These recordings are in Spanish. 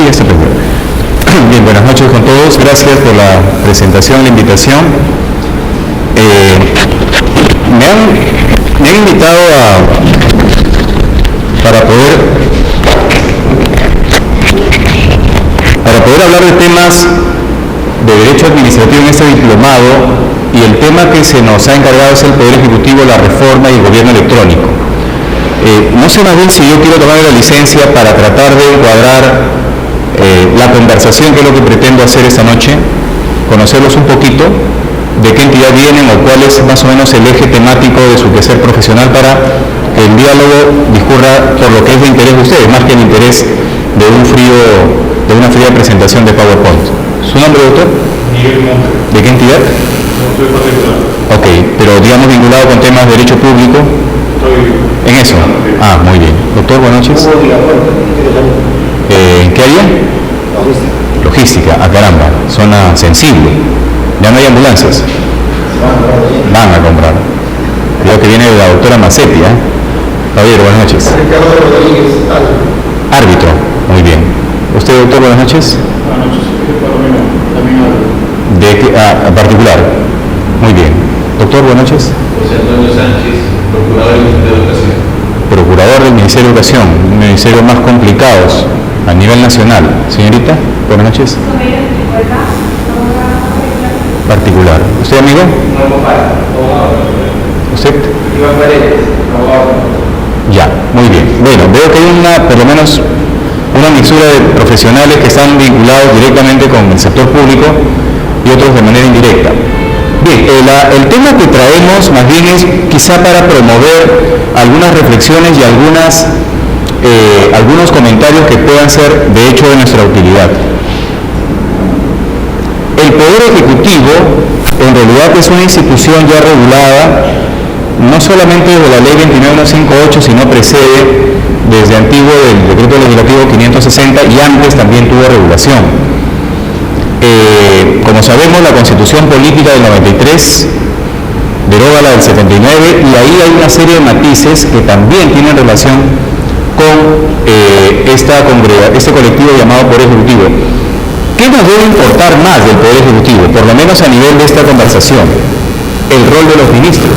Sí, está perfecto. Bien, buenas noches con todos. Gracias por la presentación, la invitación. Me han invitado para poder hablar de temas de derecho administrativo en este diplomado, y el tema que se nos ha encargado es el Poder Ejecutivo, la reforma y el gobierno electrónico. No sé más bien si yo quiero tomar la licencia para tratar de encuadrar la conversación, que es lo que pretendo hacer esta noche, conocerlos un poquito, de qué entidad vienen o cuál es más o menos el eje temático de su quehacer profesional, para que el diálogo discurra por lo que es de interés de ustedes, más que el interés de una fría presentación de PowerPoint. ¿Su nombre, doctor? Miguel Monte. ¿De qué entidad? Soy particular. Ok, pero digamos vinculado con temas de derecho público. ¿En eso? Ah, muy bien. Doctor, buenas noches. ¿En qué área? Logística. Ah, caramba, zona sensible. Ya no hay ambulancias. Van a comprar. Creo que viene la doctora Macetti, ¿eh? Javier, buenas noches. Árbitro. Muy bien. ¿Usted, doctor, buenas noches? Buenas noches. ¿De qué? Ah, particular. Muy bien. Doctor, buenas noches. José Antonio Sánchez, procurador del Ministerio de Educación. Procurador del Ministerio de Educación, un ministerio más complicados a nivel nacional. Señorita, buenas noches. Particular. ¿Usted, amigo? ¿Usted? Ya, muy bien. Bueno, veo que hay por lo menos una mixtura de profesionales que están vinculados directamente con el sector público y otros de manera indirecta. Bien, el tema que traemos más bien es quizá para promover algunas reflexiones y algunos comentarios que puedan ser de hecho de nuestra utilidad. El Poder Ejecutivo en realidad es una institución ya regulada, no solamente desde la Ley 29158, sino precede desde antiguo del Decreto Legislativo 560, y antes también tuvo regulación. Como sabemos, la Constitución Política del 93 deroga la del 79, y ahí hay una serie de matices que también tienen relación con este colectivo llamado Poder Ejecutivo. ¿Qué nos debe importar más del Poder Ejecutivo, por lo menos a nivel de esta conversación? El rol de los ministros,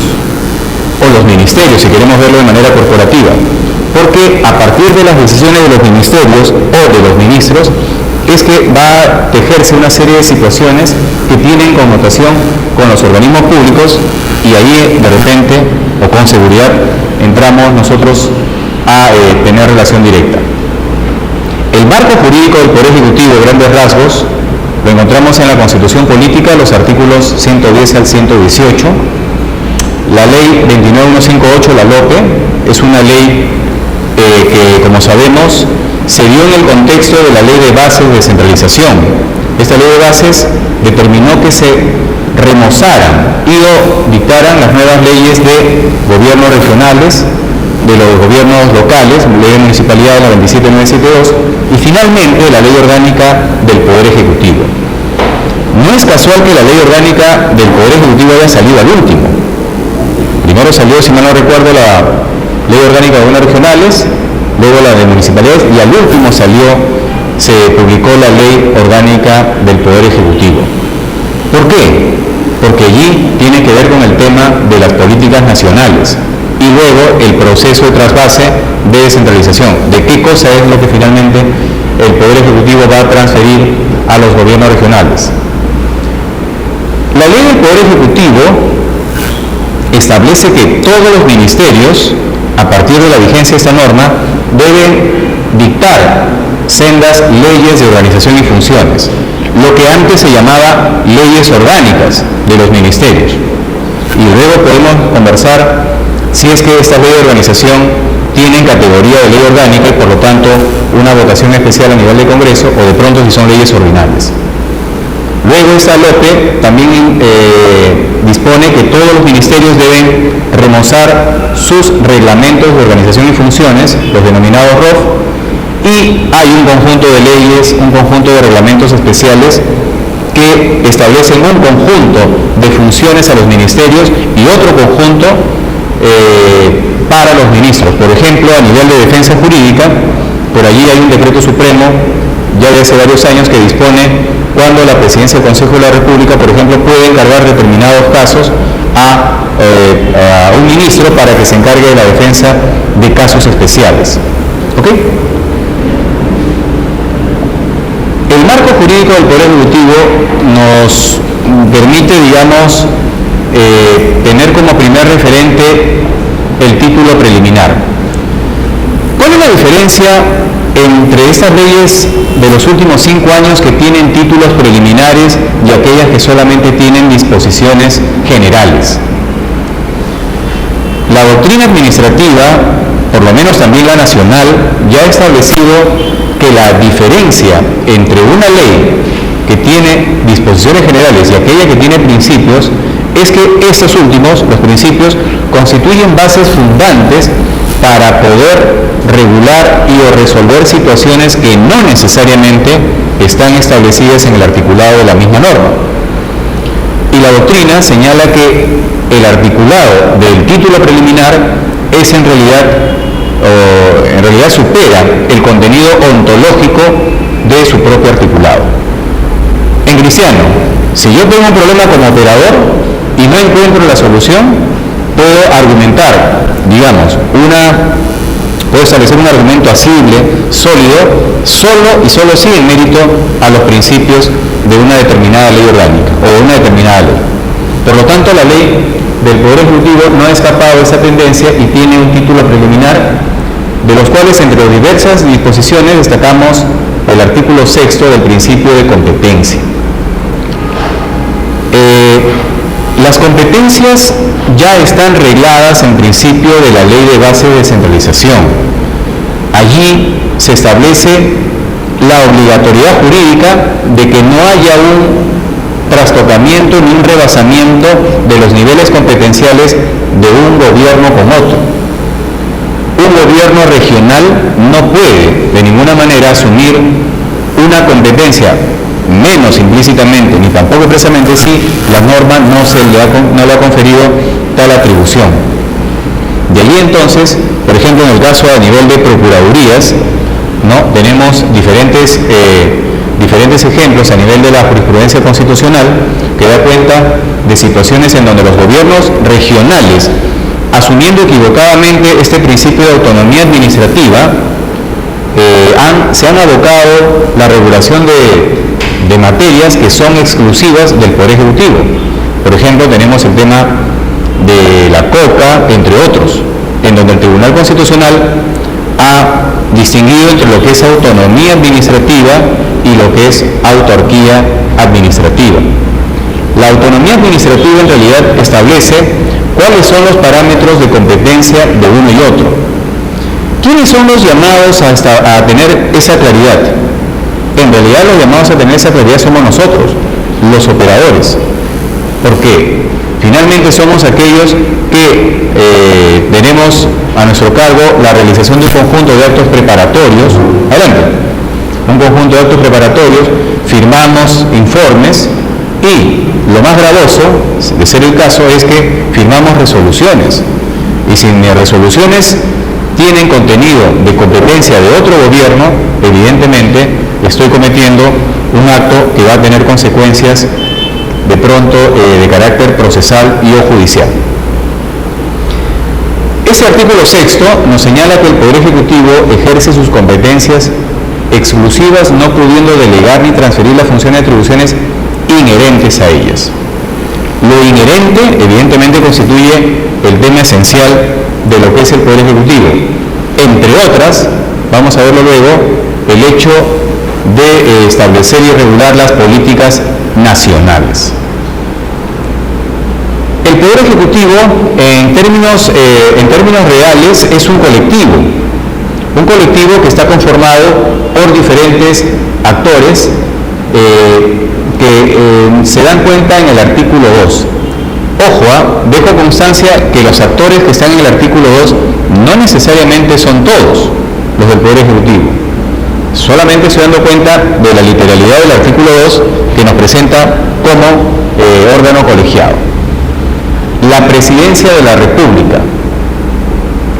o los ministerios, si queremos verlo de manera corporativa, porque a partir de las decisiones de los ministerios o de los ministros es que va a tejerse una serie de situaciones que tienen connotación con los organismos públicos, y ahí de repente o con seguridad entramos nosotros a tener relación directa. El marco jurídico del Poder Ejecutivo, grandes rasgos, lo encontramos en la Constitución Política, los artículos 110 al 118. La Ley 29158, la LOPE, es una ley que, como sabemos, se dio en el contexto de la Ley de Bases de Descentralización. Esta Ley de Bases determinó que se remozaran y o dictaran las nuevas leyes de gobiernos regionales, de los gobiernos locales, Ley de Municipalidad de la 27972, y finalmente la Ley Orgánica del Poder Ejecutivo. No es casual que la Ley Orgánica del Poder Ejecutivo haya salido al último. Primero salió, si mal no recuerdo, la Ley Orgánica de Gobiernos Regionales, luego la de Municipalidades, y al último se publicó la Ley Orgánica del Poder Ejecutivo. ¿Por qué? Porque allí tiene que ver con el tema de las políticas nacionales y luego el proceso de trasvase de descentralización, de qué cosa es lo que finalmente el Poder Ejecutivo va a transferir a los gobiernos regionales. La Ley del Poder Ejecutivo establece que todos los ministerios, a partir de la vigencia de esta norma, deben dictar sendas leyes de organización y funciones, lo que antes se llamaba leyes orgánicas de los ministerios. Y luego podemos conversar si es que estas leyes de organización tienen categoría de ley orgánica y por lo tanto una votación especial a nivel de Congreso, o de pronto si son leyes ordinarias. Luego esta LOPE también dispone que todos los ministerios deben remozar sus reglamentos de organización y funciones, los denominados ROF, y hay un conjunto de leyes, un conjunto de reglamentos especiales que establecen un conjunto de funciones a los ministerios y otro conjunto para los ministros. Por ejemplo, a nivel de defensa jurídica, por allí hay un decreto supremo ya de hace varios años, que dispone cuando la Presidencia del Consejo de la República, por ejemplo, puede encargar determinados casos a un ministro para que se encargue de la defensa de casos especiales. ¿Ok? El marco jurídico del Poder Ejecutivo nos permite, digamos, tener como primer referente el título preliminar. ¿Cuál es la diferencia entre estas leyes de los últimos 5 años que tienen títulos preliminares y aquellas que solamente tienen disposiciones generales? La doctrina administrativa, por lo menos también la nacional, ya ha establecido que la diferencia entre una ley que tiene disposiciones generales y aquella que tiene principios es que estos últimos, los principios, constituyen bases fundantes para poder regular y o resolver situaciones que no necesariamente están establecidas en el articulado de la misma norma. Y la doctrina señala que el articulado del título preliminar es en realidad supera el contenido ontológico de su propio articulado. En cristiano, si yo tengo un problema como operador y no encuentro la solución, puedo argumentar, digamos, puedo establecer un argumento asible, sólido, solo y solo si en mérito a los principios de una determinada ley orgánica o de una determinada ley. Por lo tanto, la ley del Poder Ejecutivo no ha escapado de esa tendencia y tiene un título preliminar, de los cuales entre diversas disposiciones destacamos el artículo 6º del principio de competencia. Las competencias ya están regladas en principio de la Ley de Base de Descentralización. Allí se establece la obligatoriedad jurídica de que no haya un trastocamiento ni un rebasamiento de los niveles competenciales de un gobierno con otro. Un gobierno regional no puede de ninguna manera asumir una competencia, menos implícitamente ni tampoco expresamente, si la norma no le ha conferido tal atribución. De ahí entonces, por ejemplo, en el caso a nivel de procuradurías, ¿no? Tenemos diferentes ejemplos a nivel de la jurisprudencia constitucional que da cuenta de situaciones en donde los gobiernos regionales, asumiendo equivocadamente este principio de autonomía administrativa, se han abocado la regulación de materias que son exclusivas del Poder Ejecutivo. Por ejemplo, tenemos el tema de la COCA, entre otros, en donde el Tribunal Constitucional ha distinguido entre lo que es autonomía administrativa y lo que es autarquía administrativa. La autonomía administrativa en realidad establece cuáles son los parámetros de competencia de uno y otro. ¿Quiénes son los llamados a tener esa claridad? En realidad los llamados a tener esa claridad somos nosotros, los operadores, porque finalmente somos aquellos que tenemos a nuestro cargo la realización de un conjunto de actos preparatorios, un conjunto de actos preparatorios, firmamos informes y lo más gravoso, de ser el caso, es que firmamos resoluciones, y si mis resoluciones tienen contenido de competencia de otro gobierno, evidentemente estoy cometiendo un acto que va a tener consecuencias de pronto de carácter procesal y o judicial. Este artículo 6º nos señala que el Poder Ejecutivo ejerce sus competencias exclusivas, no pudiendo delegar ni transferir las funciones y atribuciones inherentes a ellas. Lo inherente, evidentemente, constituye el tema esencial de lo que es el Poder Ejecutivo. Entre otras, vamos a verlo luego, el hecho de establecer y regular las políticas nacionales. El Poder Ejecutivo, en términos reales, es un colectivo que está conformado por diferentes actores que se dan cuenta en el artículo 2. Ojo, dejo constancia que los actores que están en el artículo 2 no necesariamente son todos los del Poder Ejecutivo. Solamente estoy dando cuenta de la literalidad del artículo 2 que nos presenta como órgano colegiado. La Presidencia de la República.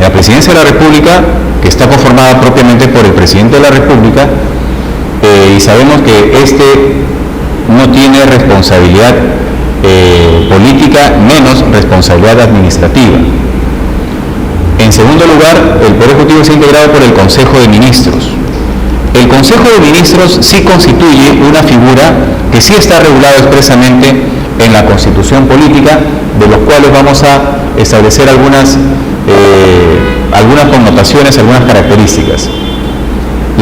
La Presidencia de la República, que está conformada propiamente por el Presidente de la República, y sabemos que este no tiene responsabilidad política, menos responsabilidad administrativa. En segundo lugar, el Poder Ejecutivo es integrado por el Consejo de Ministros. El Consejo de Ministros sí constituye una figura que sí está regulada expresamente en la Constitución Política, de los cuales vamos a establecer algunas connotaciones, algunas características.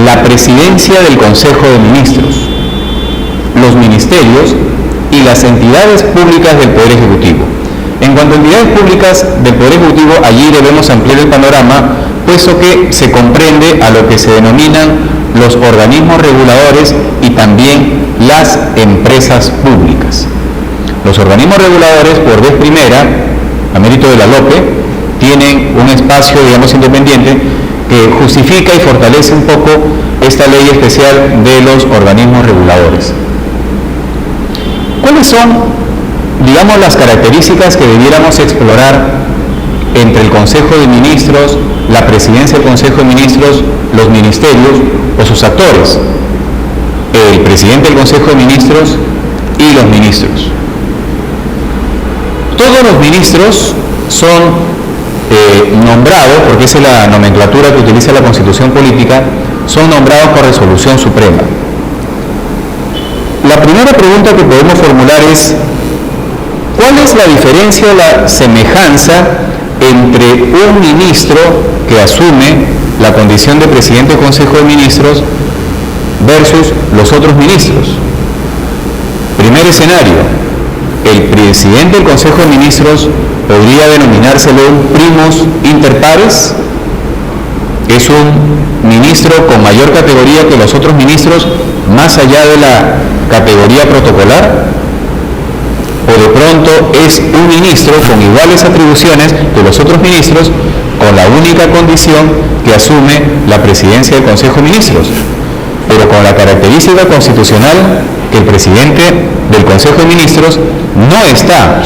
La presidencia del Consejo de Ministros, los ministerios y las entidades públicas del Poder Ejecutivo. En cuanto a entidades públicas del Poder Ejecutivo, allí debemos ampliar el panorama, puesto que se comprende a lo que se denominan los organismos reguladores y también las empresas públicas. Los organismos reguladores, por vez primera, a mérito de la LOPE, tienen un espacio, digamos, independiente que justifica y fortalece un poco esta ley especial de los organismos reguladores. ¿Cuáles son, digamos, las características que debiéramos explorar entre el Consejo de Ministros, la presidencia del Consejo de Ministros, los ministerios o sus actores? El presidente del Consejo de Ministros y los ministros. Todos los ministros son nombrados, porque esa es la nomenclatura que utiliza la Constitución Política, son nombrados por resolución suprema. La primera pregunta que podemos formular es: ¿cuál es la diferencia o la semejanza entre un ministro que asume la condición de presidente del Consejo de Ministros versus los otros ministros? Primer escenario: el presidente del Consejo de Ministros podría denominárselo un primus inter pares, es un ministro con mayor categoría que los otros ministros, más allá de la categoría protocolar, o de pronto es un ministro con iguales atribuciones que los otros ministros, con la única condición que asume la presidencia del Consejo de Ministros, pero con la característica constitucional que el presidente del Consejo de Ministros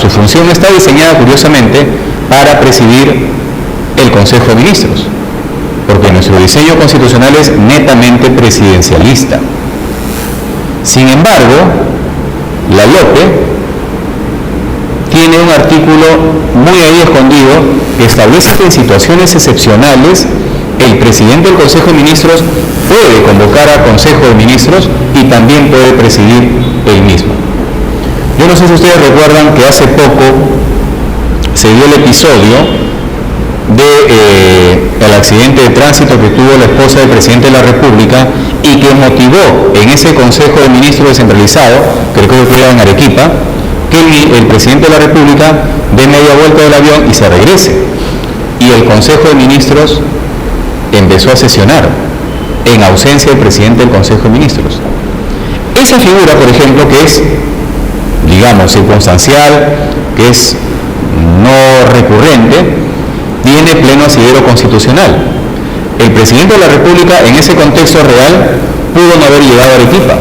su función no está diseñada, curiosamente, para presidir el Consejo de Ministros, porque nuestro diseño constitucional es netamente presidencialista. Sin embargo, la LOPE tiene un artículo muy ahí escondido que establece que en situaciones excepcionales el presidente del Consejo de Ministros puede convocar a Consejo de Ministros y también puede presidir él mismo. Yo no sé si ustedes recuerdan que hace poco se dio el episodio del accidente de tránsito que tuvo la esposa del presidente de la República y que motivó en ese Consejo de Ministros descentralizado, que creo que era en Arequipa, que el presidente de la República dé media vuelta del avión y se regrese. Y el Consejo de Ministros empezó a sesionar en ausencia del presidente del Consejo de Ministros. Esa figura, por ejemplo, que es, digamos, circunstancial, que es no recurrente, tiene pleno asidero constitucional. El presidente de la República, en ese contexto real, pudo no haber llegado a Arequipa.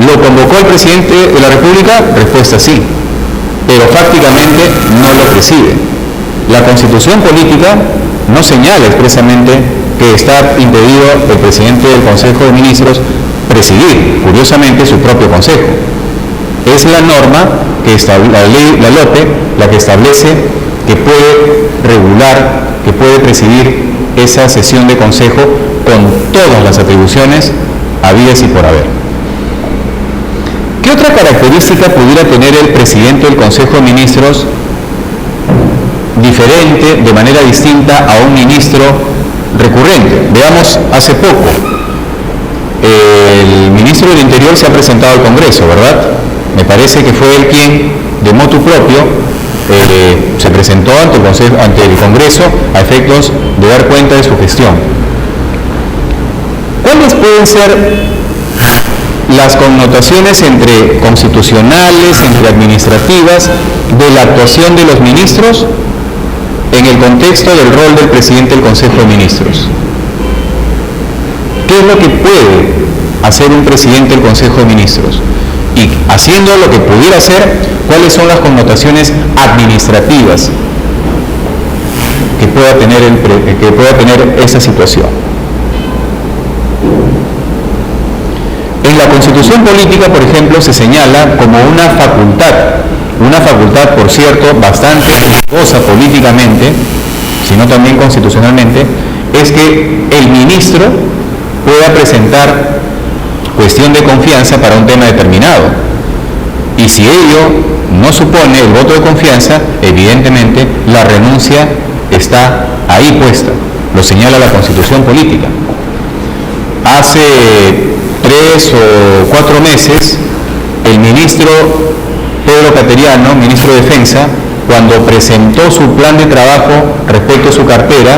¿Lo convocó el presidente de la República? Respuesta sí, pero fácticamente no lo preside. La Constitución Política no señala expresamente que está impedido el presidente del Consejo de Ministros presidir, curiosamente, su propio Consejo. Es la norma que la ley, la LOPE, la que establece que puede regular, que puede presidir esa sesión de Consejo con todas las atribuciones habidas y por haber. ¿Qué otra característica pudiera tener el presidente del Consejo de Ministros diferente, de manera distinta a un ministro recurrente? Veamos, hace poco, el ministro del Interior se ha presentado al Congreso, ¿verdad? Me parece que fue él quien, de motu propio, se presentó ante el Congreso a efectos de dar cuenta de su gestión. ¿Cuáles pueden ser las connotaciones entre constitucionales, entre administrativas, de la actuación de los ministros en el contexto del rol del presidente del Consejo de Ministros? ¿Qué es lo que puede hacer un presidente del Consejo de Ministros? Y haciendo lo que pudiera hacer, ¿cuáles son las connotaciones administrativas que pueda tener esa situación? En la Constitución Política, por ejemplo, se señala como una facultad, por cierto, bastante riesgosa políticamente, sino también constitucionalmente, es que el ministro pueda presentar cuestión de confianza para un tema determinado. Y si ello no supone el voto de confianza, evidentemente la renuncia está ahí puesta, lo señala la Constitución Política. Hace 3 o 4 meses, el ministro Pedro Cateriano, ministro de Defensa, cuando presentó su plan de trabajo respecto a su cartera,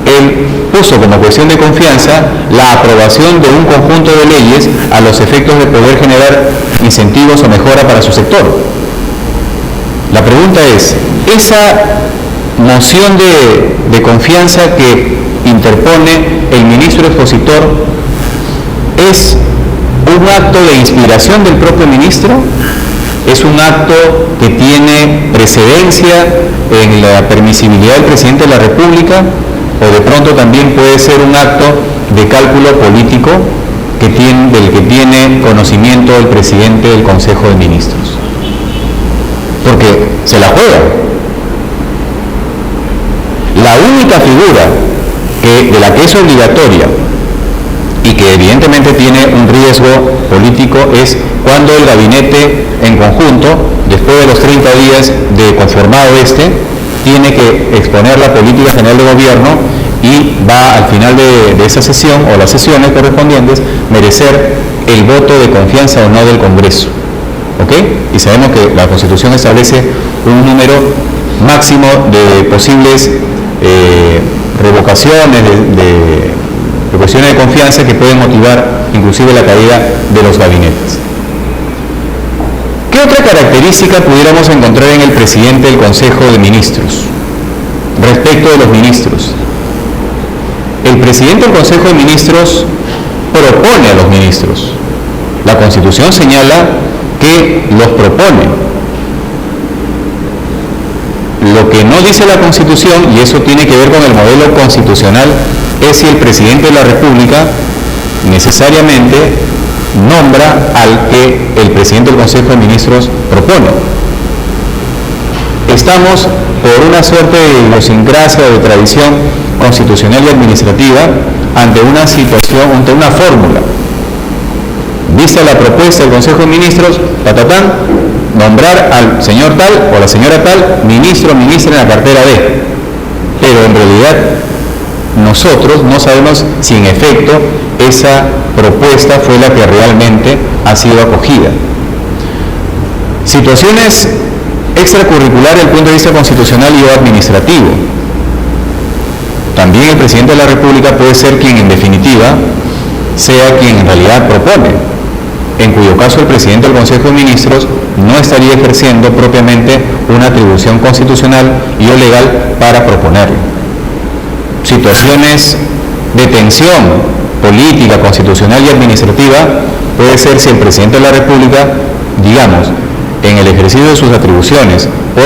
él puso como cuestión de confianza la aprobación de un conjunto de leyes a los efectos de poder generar incentivos o mejora para su sector. La pregunta es, ¿esa moción de confianza que interpone el ministro expositor es un acto de inspiración del propio ministro? ¿Es un acto que tiene precedencia en la permisibilidad del presidente de la República? ¿O de pronto también puede ser un acto de cálculo político del que tiene conocimiento el presidente del Consejo de Ministros? Porque se la juega. La única figura de la que es obligatoria y que evidentemente tiene un riesgo político es cuando el gabinete en conjunto, después de los 30 días de conformado tiene que exponer la política general de gobierno y va al final de esa sesión o las sesiones correspondientes merecer el voto de confianza o no del Congreso. ¿Ok? Y sabemos que la Constitución establece un número máximo de posibles revocaciones de cuestiones de confianza que pueden motivar inclusive la caída de los gabinetes. ¿Qué otra característica pudiéramos encontrar en el presidente del Consejo de Ministros respecto de los ministros? El presidente del Consejo de Ministros propone a los ministros. La Constitución señala que los propone. Lo que no dice la Constitución, y eso tiene que ver con el modelo constitucional, es si el presidente de la República necesariamente nombra al que el presidente del Consejo de Ministros propone. Estamos por una suerte de idiosincrasia o de tradición constitucional y administrativa ante una situación, ante una fórmula. Vista la propuesta del Consejo de Ministros, nombrar al señor tal o la señora tal ministro o ministra en la cartera de. Pero en realidad nosotros no sabemos si en efecto esa propuesta fue la que realmente ha sido acogida. Situaciones extracurriculares desde el punto de vista constitucional y o administrativo. También el presidente de la República puede ser quien en definitiva sea quien en realidad propone, en cuyo caso el presidente del Consejo de Ministros no estaría ejerciendo propiamente una atribución constitucional y o legal para proponerlo. Situaciones de tensión política, constitucional y administrativa puede ser si el presidente de la República, digamos, en el ejercicio de sus atribuciones o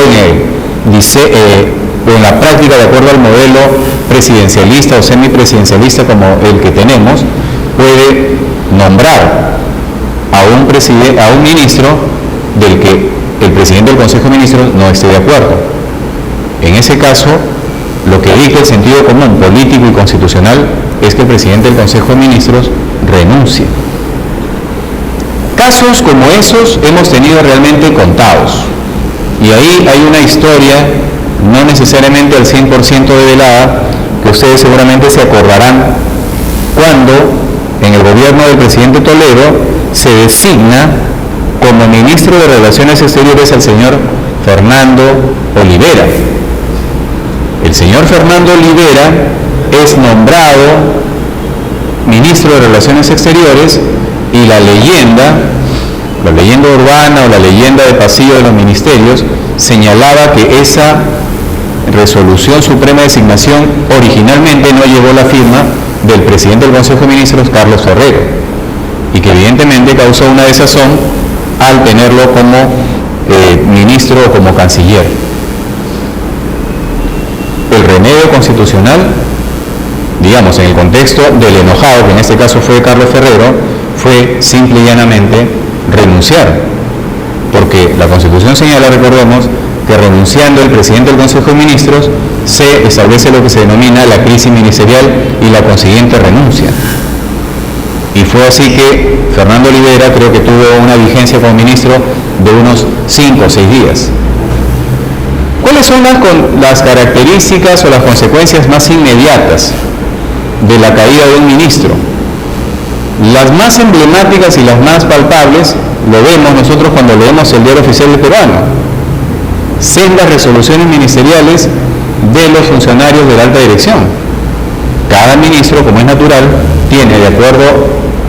en la práctica de acuerdo al modelo presidencialista o semipresidencialista como el que tenemos, puede nombrar a un ministro del que el presidente del Consejo de Ministros no esté de acuerdo. En ese caso, lo que dicta el sentido común político y constitucional es que el presidente del Consejo de Ministros renuncie. Casos como esos hemos tenido realmente contados, y ahí hay una historia no necesariamente al 100% develada, que ustedes seguramente se acordarán cuando en el gobierno del presidente Toledo se designa como ministro de Relaciones Exteriores al señor Fernando Olivera. El señor Fernando Olivera es nombrado ministro de Relaciones Exteriores y la leyenda urbana o la leyenda de pasillo de los ministerios señalaba que esa resolución suprema de designación originalmente no llevó la firma del presidente del Consejo de Ministros, Carlos Ferrero, y que evidentemente causó una desazón al tenerlo como ministro o como canciller. El remedio constitucional, digamos, en el contexto del enojado, que en este caso fue Carlos Ferrero, fue simple y llanamente renunciar, porque la Constitución señala, recordemos, que renunciando el presidente del Consejo de Ministros se establece lo que se denomina la crisis ministerial y la consiguiente renuncia. Y fue así que Fernando Olivera creo que tuvo una vigencia como ministro de unos 5 o 6 días. ¿Cuáles son las características o las consecuencias más inmediatas de la caída de un ministro? Las más emblemáticas y las más palpables lo vemos nosotros cuando leemos el Diario Oficial del Peruano. Sendas resoluciones ministeriales de los funcionarios de la alta dirección. Cada ministro, como es natural, tiene, de acuerdo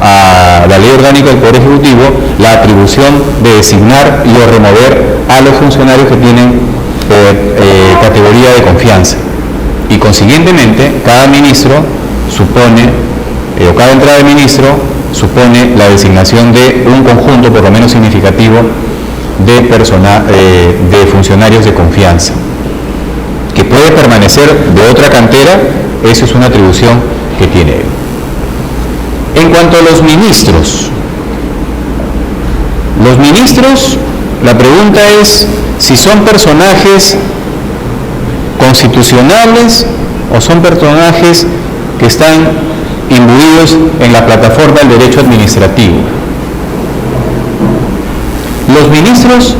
a la Ley Orgánica del Poder Ejecutivo, la atribución de designar y o remover a los funcionarios que tienen categoría de confianza. Y consiguientemente, cada ministro supone, o cada entrada de ministro supone la designación de un conjunto, por lo menos significativo, de funcionarios de confianza. Que puede permanecer de otra cantera, eso es una atribución que tiene él. En cuanto a los ministros, la pregunta es si son personajes constitucionales o son personajes que están imbuidos en la plataforma del derecho administrativo. Los ministros,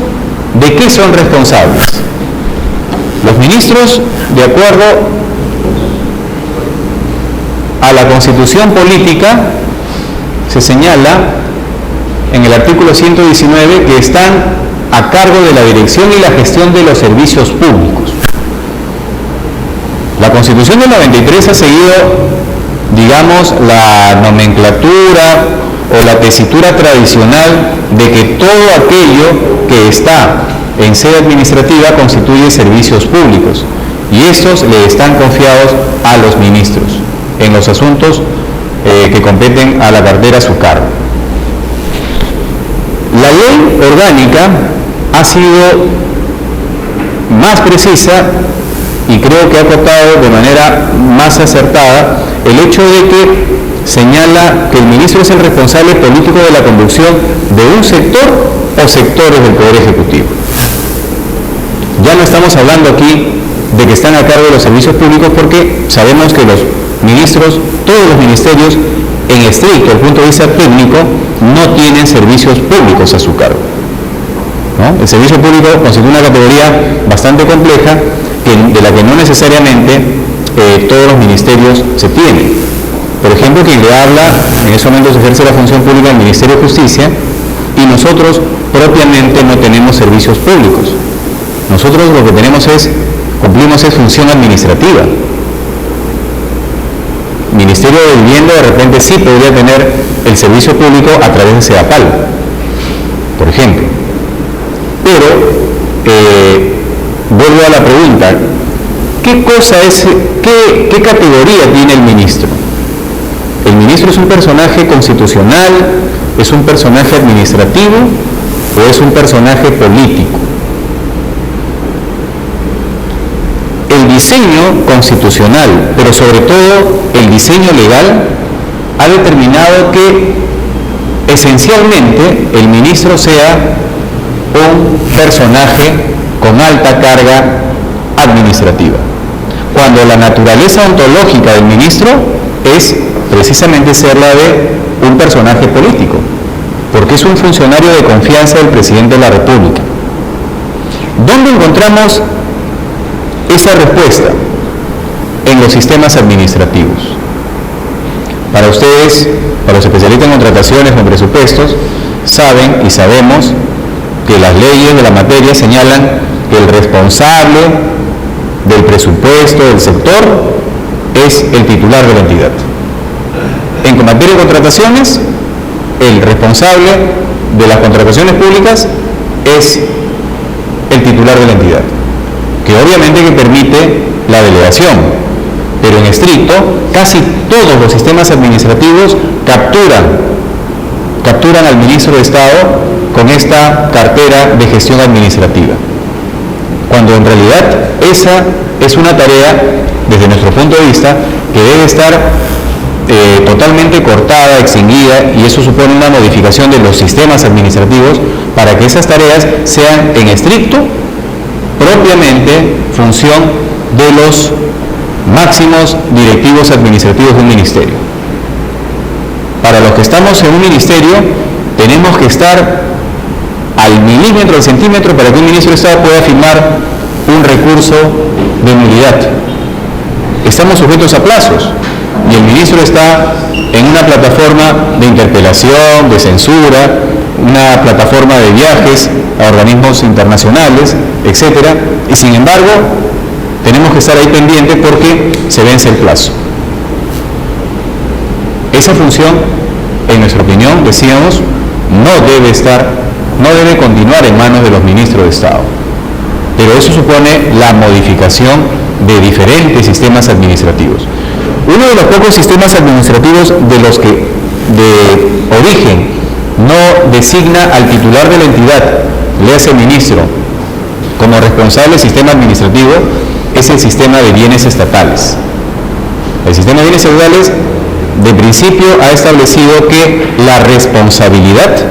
¿de qué son responsables? Los ministros, de acuerdo a la Constitución política, se señala en el artículo 119 que están a cargo de la dirección y la gestión de los servicios públicos. La Constitución del 93 ha seguido, digamos, la nomenclatura o la tesitura tradicional de que todo aquello que está en sede administrativa constituye servicios públicos y estos le están confiados a los ministros en los asuntos que competen a la cartera a su cargo. La ley orgánica ha sido más precisa y creo que ha acotado de manera más acertada el hecho de que señala que el ministro es el responsable político de la conducción de un sector o sectores del Poder Ejecutivo. Ya no estamos hablando aquí de que están a cargo de los servicios públicos porque sabemos que los ministros, todos los ministerios, en estricto, desde el punto de vista técnico, no tienen servicios públicos a su cargo, ¿no? El servicio público constituye una categoría bastante compleja de la que no necesariamente todos los ministerios se tienen. Por ejemplo, quien le habla, en ese momento se ejerce la función pública del Ministerio de Justicia y nosotros propiamente no tenemos servicios públicos. Nosotros lo que cumplimos es función administrativa. Ministerio de Vivienda de repente sí podría tener el servicio público a través de SEDAPAL, por ejemplo. Pero, vuelvo a la pregunta, ¿qué categoría tiene el ministro? ¿El ministro es un personaje constitucional, es un personaje administrativo o es un personaje político? El diseño constitucional, pero sobre todo el diseño legal, ha determinado que esencialmente el ministro sea un personaje con alta carga administrativa, cuando la naturaleza ontológica del ministro es precisamente ser la de un personaje político, porque es un funcionario de confianza del presidente de la República. ¿Dónde encontramos esa respuesta? En los sistemas administrativos. Para ustedes, para los especialistas en contrataciones o en presupuestos, saben y sabemos que las leyes de la materia señalan que el responsable del presupuesto del sector es el titular de la entidad. En materia de contrataciones, el responsable de las contrataciones públicas es el titular de la entidad, que obviamente que permite la delegación, pero en estricto, casi todos los sistemas administrativos capturan al ministro de Estado con esta cartera de gestión administrativa, cuando en realidad esa es una tarea, desde nuestro punto de vista, que debe estar totalmente cortada, extinguida, y eso supone una modificación de los sistemas administrativos para que esas tareas sean en estricto, propiamente, función de los máximos directivos administrativos de un ministerio. Para los que estamos en un ministerio, tenemos que estar al milímetro, al centímetro, para que un ministro de Estado pueda firmar un recurso de nulidad. Estamos sujetos a plazos, y el ministro está en una plataforma de interpelación, de censura, una plataforma de viajes a organismos internacionales, etcétera, y sin embargo tenemos que estar ahí pendientes porque se vence el plazo. Esa función, en nuestra opinión, decíamos, no debe continuar en manos de los ministros de Estado, pero eso supone la modificación de diferentes sistemas administrativos. Uno de los pocos sistemas administrativos de los que de origen no designa al titular de la entidad, le hace ministro, como responsable del sistema administrativo, es el sistema de bienes estatales. El sistema de bienes estatales, de principio, ha establecido que la responsabilidad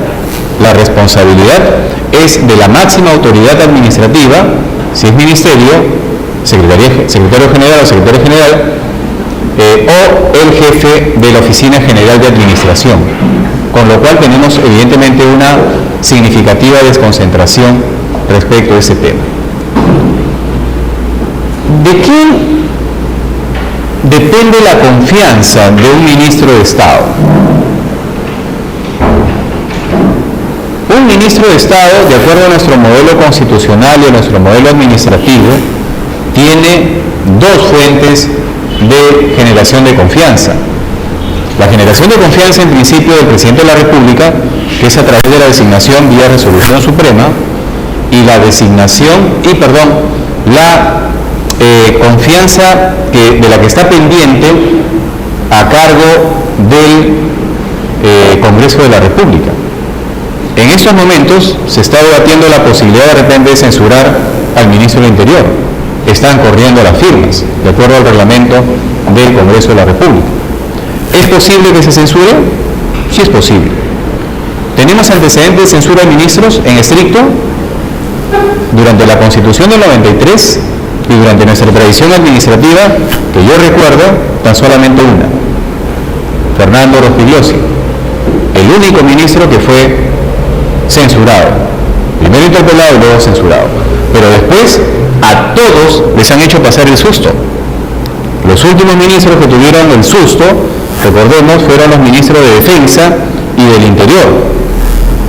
es de la máxima autoridad administrativa, si es ministerio, secretario general o secretario general, o el jefe de la Oficina General de Administración, con lo cual tenemos evidentemente una significativa desconcentración respecto a ese tema. ¿De quién depende la confianza de un ministro de Estado? Un ministro de Estado, de acuerdo a nuestro modelo constitucional y a nuestro modelo administrativo, tiene dos fuentes de generación de confianza. La generación de confianza, en principio, del presidente de la República, que es a través de la designación vía resolución suprema, y la confianza de la que está pendiente a cargo del Congreso de la República. En estos momentos se está debatiendo la posibilidad de repente de censurar al ministro del Interior. Están corriendo las firmas, de acuerdo al reglamento del Congreso de la República. ¿Es posible que se censure? Sí es posible. ¿Tenemos antecedentes de censura de ministros en estricto? Durante la Constitución del 93 y durante nuestra tradición administrativa, que yo recuerdo, tan solamente una. Fernando Rospigliosi, el único ministro que fue censurado. Primero interpelado y luego censurado. Pero después a todos les han hecho pasar el susto. Los últimos ministros que tuvieron el susto, recordemos, fueron los ministros de Defensa y del Interior.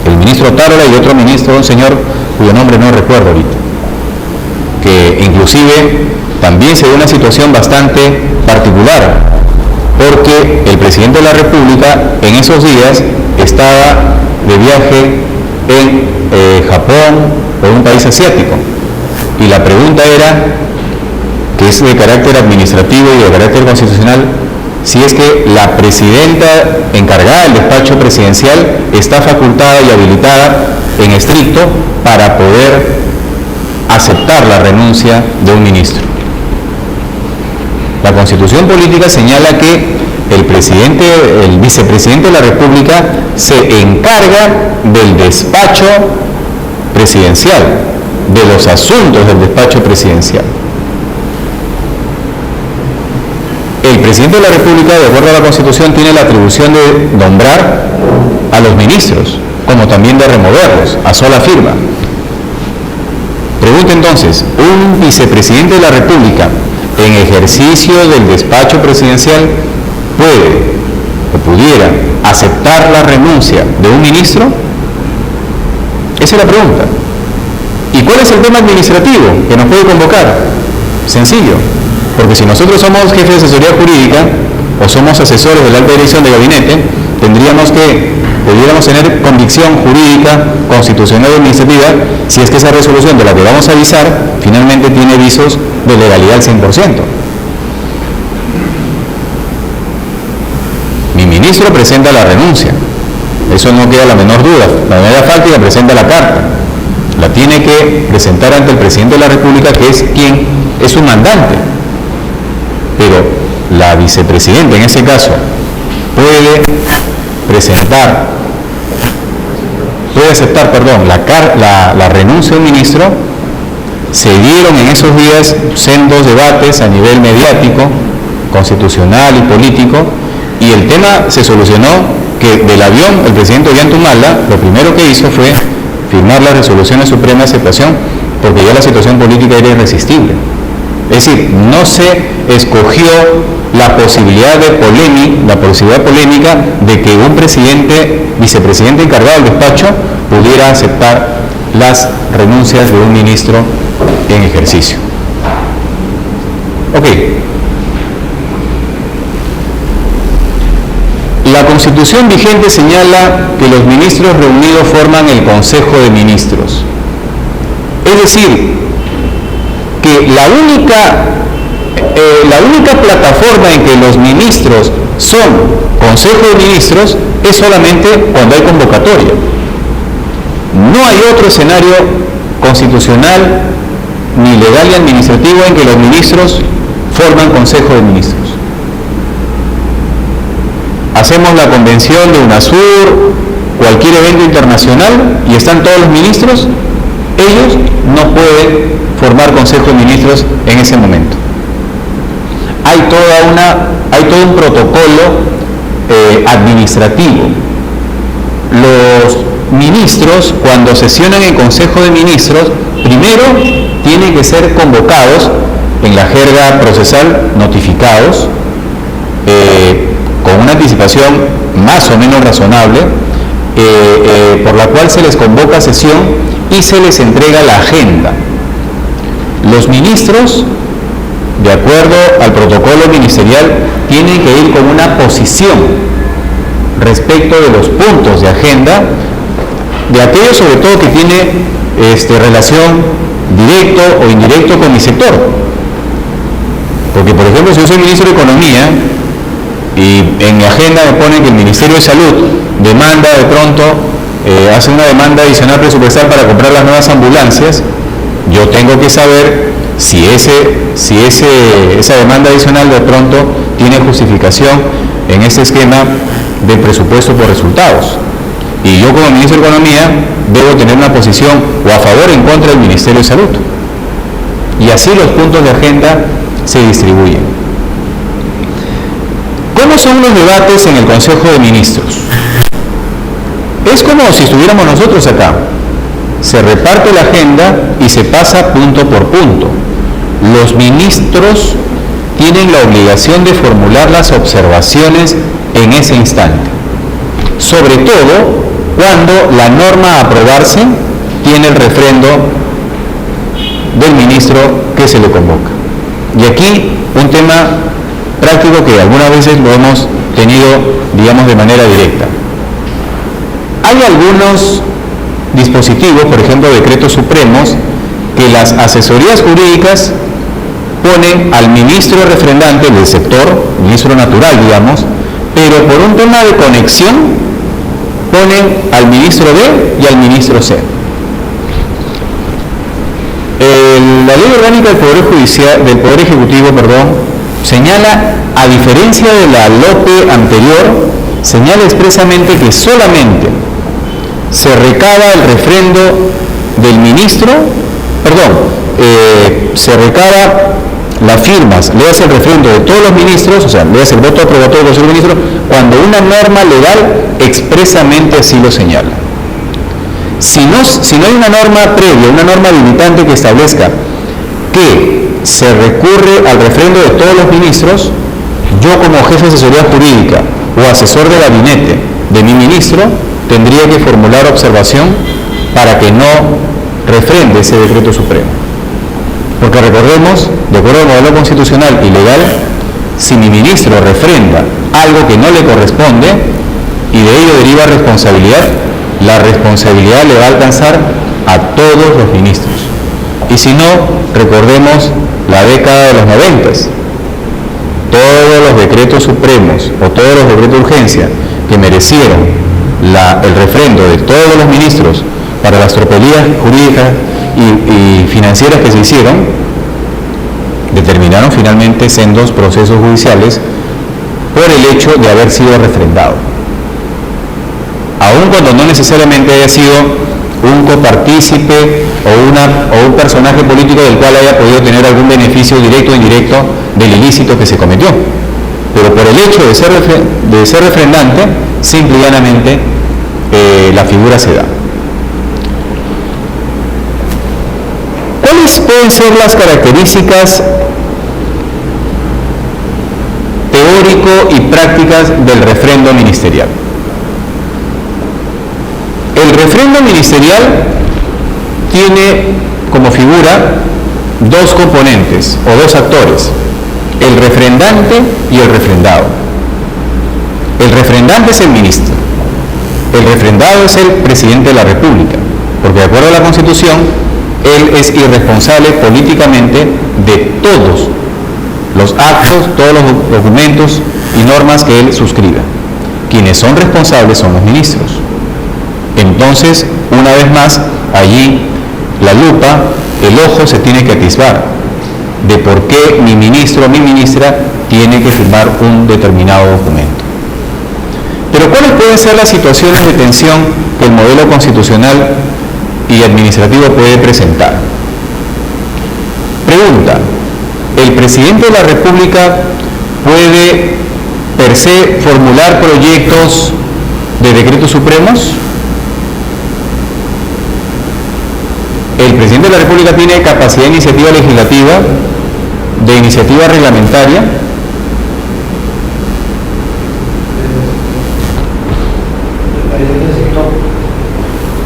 El ministro Tarola y otro ministro, un señor cuyo nombre no recuerdo ahorita, que inclusive también se dio una situación bastante particular, porque el presidente de la República en esos días estaba de viaje en Japón o en un país asiático, y la pregunta era, que es de carácter administrativo y de carácter constitucional, si es que la presidenta encargada del despacho presidencial está facultada y habilitada en estricto para poder aceptar la renuncia de un ministro. La Constitución política señala que el vicepresidente de la República se encarga del despacho presidencial, de los asuntos del despacho presidencial. El presidente de la República, de acuerdo a la Constitución, tiene la atribución de nombrar a los ministros, como también de removerlos a sola firma. Pregunta entonces, ¿un vicepresidente de la República en ejercicio del despacho presidencial puede o pudiera aceptar la renuncia de un ministro? Esa es la pregunta. ¿Y cuál es el tema administrativo que nos puede convocar? Sencillo, porque si nosotros somos jefes de asesoría jurídica o somos asesores de la alta dirección de gabinete, pudiéramos tener convicción jurídica, constitucional y administrativa si es que esa resolución de la que vamos a avisar finalmente tiene visos de legalidad al 100%. Mi ministro presenta la renuncia, eso no queda la menor duda, la menor falta y la presenta la carta. La tiene que presentar ante el presidente de la República, que es quien es su mandante. Pero la vicepresidenta, en ese caso, puede aceptar la renuncia de un ministro. Se dieron en esos días sendos debates a nivel mediático, constitucional y político, y el tema se solucionó que del avión el presidente Ollanta lo primero que hizo fue firmar la resolución de suprema aceptación, porque ya la situación política era irresistible. Es decir, no se escogió la posibilidad polémica de que un vicepresidente encargado del despacho pudiera aceptar las renuncias de un ministro en ejercicio. Ok. La Constitución vigente señala que los ministros reunidos forman el Consejo de Ministros. Es decir, que la única plataforma en que los ministros son Consejo de Ministros es solamente cuando hay convocatoria. No hay otro escenario constitucional, ni legal ni administrativo en que los ministros forman Consejo de Ministros. Hacemos la convención de UNASUR, cualquier evento internacional, y están todos los ministros, ellos no pueden formar Consejo de Ministros en ese momento. Hay todo un protocolo administrativo. Los ministros, cuando sesionan en Consejo de Ministros, primero tienen que ser convocados, en la jerga procesal, notificados, con una anticipación más o menos razonable, por la cual se les convoca a sesión y se les entrega la agenda. Los ministros, de acuerdo al protocolo ministerial, tienen que ir con una posición respecto de los puntos de agenda, de aquello sobre todo que tiene relación directo o indirecto con mi sector. Porque, por ejemplo, si yo soy ministro de Economía y en mi agenda me pone que el Ministerio de Salud demanda de pronto, hace una demanda adicional presupuestal para comprar las nuevas ambulancias, yo tengo que saber si esa demanda adicional de pronto tiene justificación en este esquema de presupuesto por resultados. Y yo como ministro de Economía debo tener una posición o a favor o en contra del Ministerio de Salud. Y así los puntos de agenda se distribuyen. ¿Cómo son los debates en el Consejo de Ministros? Es como si estuviéramos nosotros acá. Se reparte la agenda y se pasa punto por punto. Los ministros tienen la obligación de formular las observaciones en ese instante. Sobre todo cuando la norma a aprobarse tiene el refrendo del ministro que se le convoca. Y aquí un tema práctico que algunas veces lo hemos tenido, digamos, de manera directa. Hay algunos dispositivos, por ejemplo, decretos supremos, que las asesorías jurídicas ponen al ministro refrendante del sector, ministro natural, digamos, pero por un tema de conexión ponen al ministro B y al ministro C. La ley orgánica del Poder Ejecutivo, señala, a diferencia de la LOPE anterior, señala expresamente que solamente se recaba el refrendo del ministro, se recaba las firmas, le hace el refrendo de todos los ministros, o sea, le hace el voto aprobatorio del Consejo de Ministros, cuando una norma legal expresamente así lo señala. Si no hay una norma previa, una norma habilitante que establezca que se recurre al refrendo de todos los ministros, yo como jefe de asesoría jurídica o asesor de gabinete de mi ministro tendría que formular observación para que no refrende ese decreto supremo. Porque recordemos, de acuerdo al modelo constitucional y legal, si mi ministro refrenda algo que no le corresponde y de ello deriva responsabilidad, la responsabilidad le va a alcanzar a todos los ministros. Y si no, recordemos la década de los 90. Todos los decretos supremos o todos los decretos de urgencia que merecieron el refrendo de todos los ministros para las tropelías jurídicas y financieras que se hicieron, determinaron finalmente sendos procesos judiciales por el hecho de haber sido refrendado, aun cuando no necesariamente haya sido un copartícipe o un personaje político del cual haya podido tener algún beneficio directo o indirecto del ilícito que se cometió. Pero por el hecho de ser refrendante, simple y llanamente la figura se da. ¿Cuáles pueden ser las características teórico y prácticas del refrendo ministerial? El refrendo ministerial tiene como figura dos componentes o dos actores: el refrendante y el refrendado. El refrendante es el ministro, el refrendado es el presidente de la República, porque de acuerdo a la Constitución, él es irresponsable políticamente de todos los actos, todos los documentos y normas que él suscriba. Quienes son responsables son los ministros. Entonces, una vez más, allí la lupa, el ojo se tiene que atisbar de por qué mi ministro o mi ministra tiene que firmar un determinado documento. Pero ¿cuáles pueden ser las situaciones de tensión que el modelo constitucional y administrativo puede presentar? Pregunta: ¿el presidente de la República puede per se formular proyectos de decretos supremos? ¿El presidente de la República tiene capacidad de iniciativa legislativa, de iniciativa reglamentaria?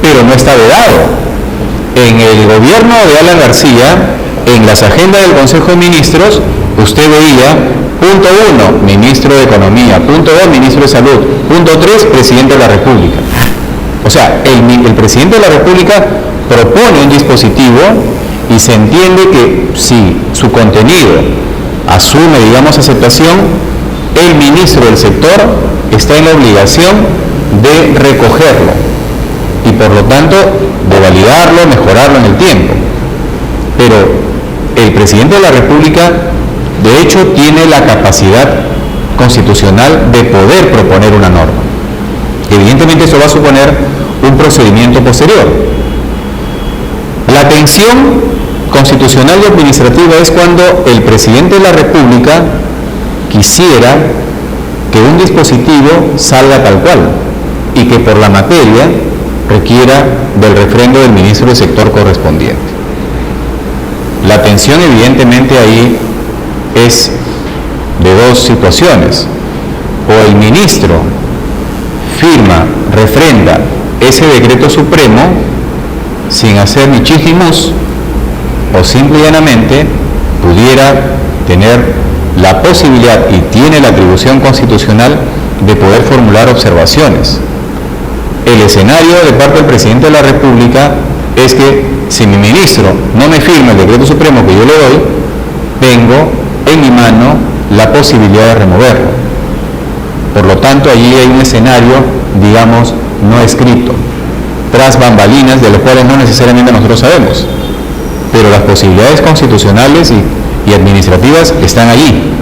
Pero no está vedado. En el gobierno de Alan García, en las agendas del Consejo de Ministros, usted veía: punto 1, ministro de Economía; punto 2, ministro de Salud; punto 3, presidente de la República. O sea, el presidente de la República propone un dispositivo y se entiende que si su contenido asume, digamos, aceptación, el ministro del sector está en la obligación de recogerlo y por lo tanto de validarlo, mejorarlo en el tiempo. Pero el presidente de la República de hecho tiene la capacidad constitucional de poder proponer una norma. Evidentemente eso va a suponer un procedimiento posterior. La tensión constitucional y administrativa es cuando el presidente de la República quisiera que un dispositivo salga tal cual y que por la materia requiera del refrendo del ministro del sector correspondiente. La tensión evidentemente ahí es de dos situaciones: o el ministro firma, refrenda ese decreto supremo sin hacer ni chis ni mus, o simple y llanamente pudiera tener la posibilidad y tiene la atribución constitucional de poder formular observaciones. El escenario de parte del presidente de la República es que si mi ministro no me firma el decreto supremo que yo le doy, tengo en mi mano la posibilidad de removerlo. Por lo tanto, allí hay un escenario, digamos, no escrito, tras bambalinas, de los cuales no necesariamente nosotros sabemos, pero las posibilidades constitucionales y administrativas están allí.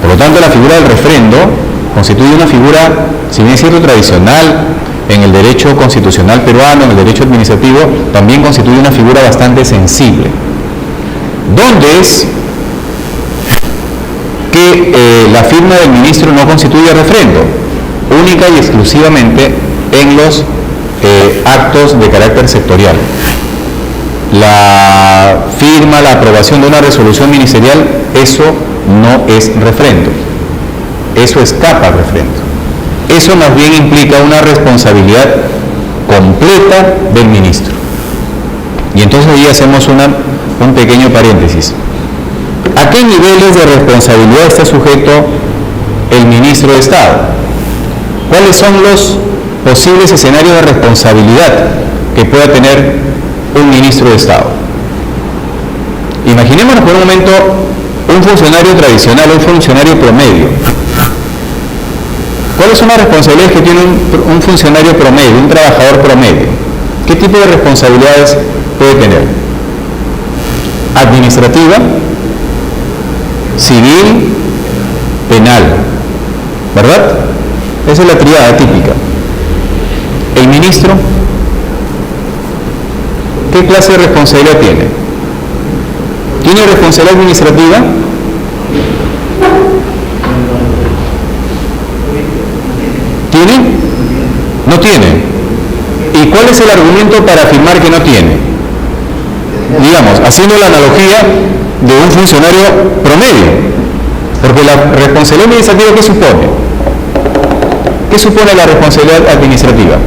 Por lo tanto, la figura del refrendo constituye una figura, si bien es cierto, tradicional en el derecho constitucional peruano, en el derecho administrativo, también constituye una figura bastante sensible. ¿Dónde es que la firma del ministro no constituye refrendo? Única y exclusivamente en los actos de carácter sectorial. La firma, la aprobación de una resolución ministerial, eso no es refrendo, eso escapa al refrendo. Eso más bien implica una responsabilidad completa del ministro. Y entonces ahí hacemos un pequeño paréntesis. ¿A qué niveles de responsabilidad está sujeto el ministro de Estado? ¿Cuáles son los posibles escenarios de responsabilidad que pueda tener un ministro de Estado? Imaginémonos por un momento un funcionario tradicional, un funcionario promedio. ¿Cuáles son las responsabilidades que tiene un funcionario promedio, un trabajador promedio? ¿Qué tipo de responsabilidades puede tener? Administrativa, civil, penal. ¿verdad? Esa es la tríada típica. El ministro, ¿qué clase de responsabilidad tiene? ¿Tiene responsabilidad administrativa? ¿Tiene? No tiene. ¿Y cuál es el argumento para afirmar que no tiene? Digamos, haciendo la analogía de un funcionario promedio. Porque la responsabilidad administrativa, ¿qué supone? ¿Qué supone la responsabilidad administrativa?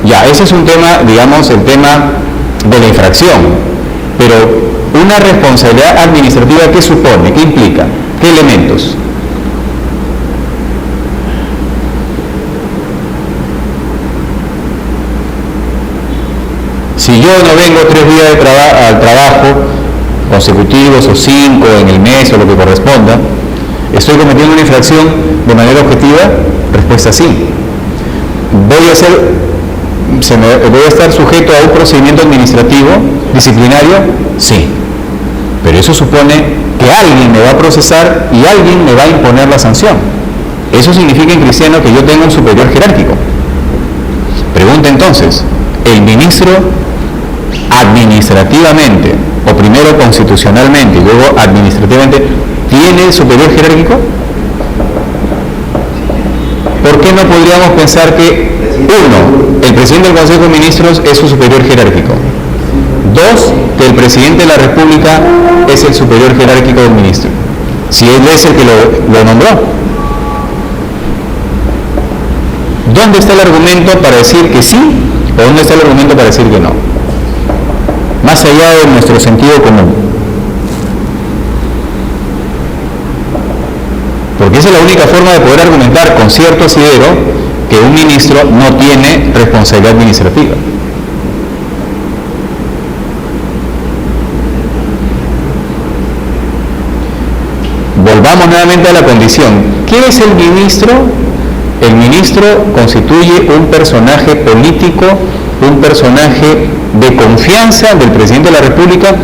Ya, ese es un tema, digamos, el tema de la infracción. Pero una responsabilidad administrativa, ¿qué supone? ¿Qué implica? ¿Qué elementos? Si yo no vengo 3 días al trabajo, consecutivos o 5 en el mes o lo que corresponda, ¿estoy cometiendo una infracción de manera objetiva? Respuesta sí. ¿Voy a estar sujeto a un procedimiento administrativo, disciplinario? Sí. Pero eso supone que alguien me va a procesar y alguien me va a imponer la sanción. Eso significa en cristiano que yo tengo un superior jerárquico. Pregunta entonces, ¿el ministro administrativamente, o primero constitucionalmente y luego administrativamente, tiene superior jerárquico? ¿Por qué no podríamos pensar que, 1, el presidente del Consejo de Ministros es su superior jerárquico? 2, que el presidente de la República es el superior jerárquico del ministro, si él es el que lo nombró. ¿Dónde está el argumento para decir que sí o dónde está el argumento para decir que no? Más allá de nuestro sentido común. Porque esa es la única forma de poder argumentar con cierto asidero que un ministro no tiene responsabilidad administrativa. Volvamos nuevamente a la condición. ¿Qué es el ministro? El ministro constituye un personaje político, un personaje de confianza del presidente de la República,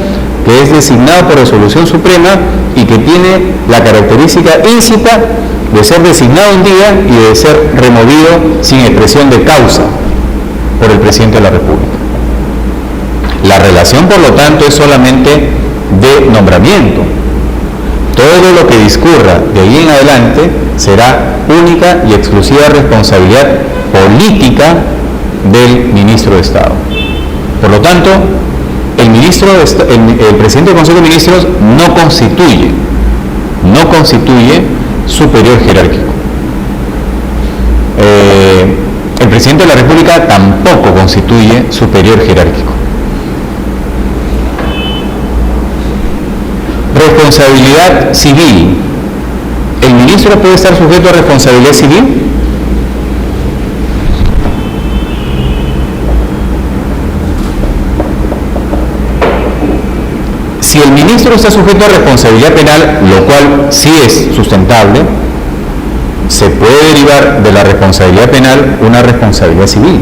que es designado por resolución suprema y que tiene la característica íncita de ser designado un día y de ser removido sin expresión de causa por el presidente de la República. La relación, por lo tanto, es solamente de nombramiento. Todo lo que discurra de ahí en adelante será única y exclusiva responsabilidad política del ministro de Estado. Por lo tanto, el presidente del Consejo de Ministros no constituye superior jerárquico. El presidente de la República tampoco constituye superior jerárquico. Responsabilidad civil. ¿El ministro puede estar sujeto a responsabilidad civil? Si el ministro está sujeto a responsabilidad penal, lo cual sí es sustentable, se puede derivar de la responsabilidad penal una responsabilidad civil.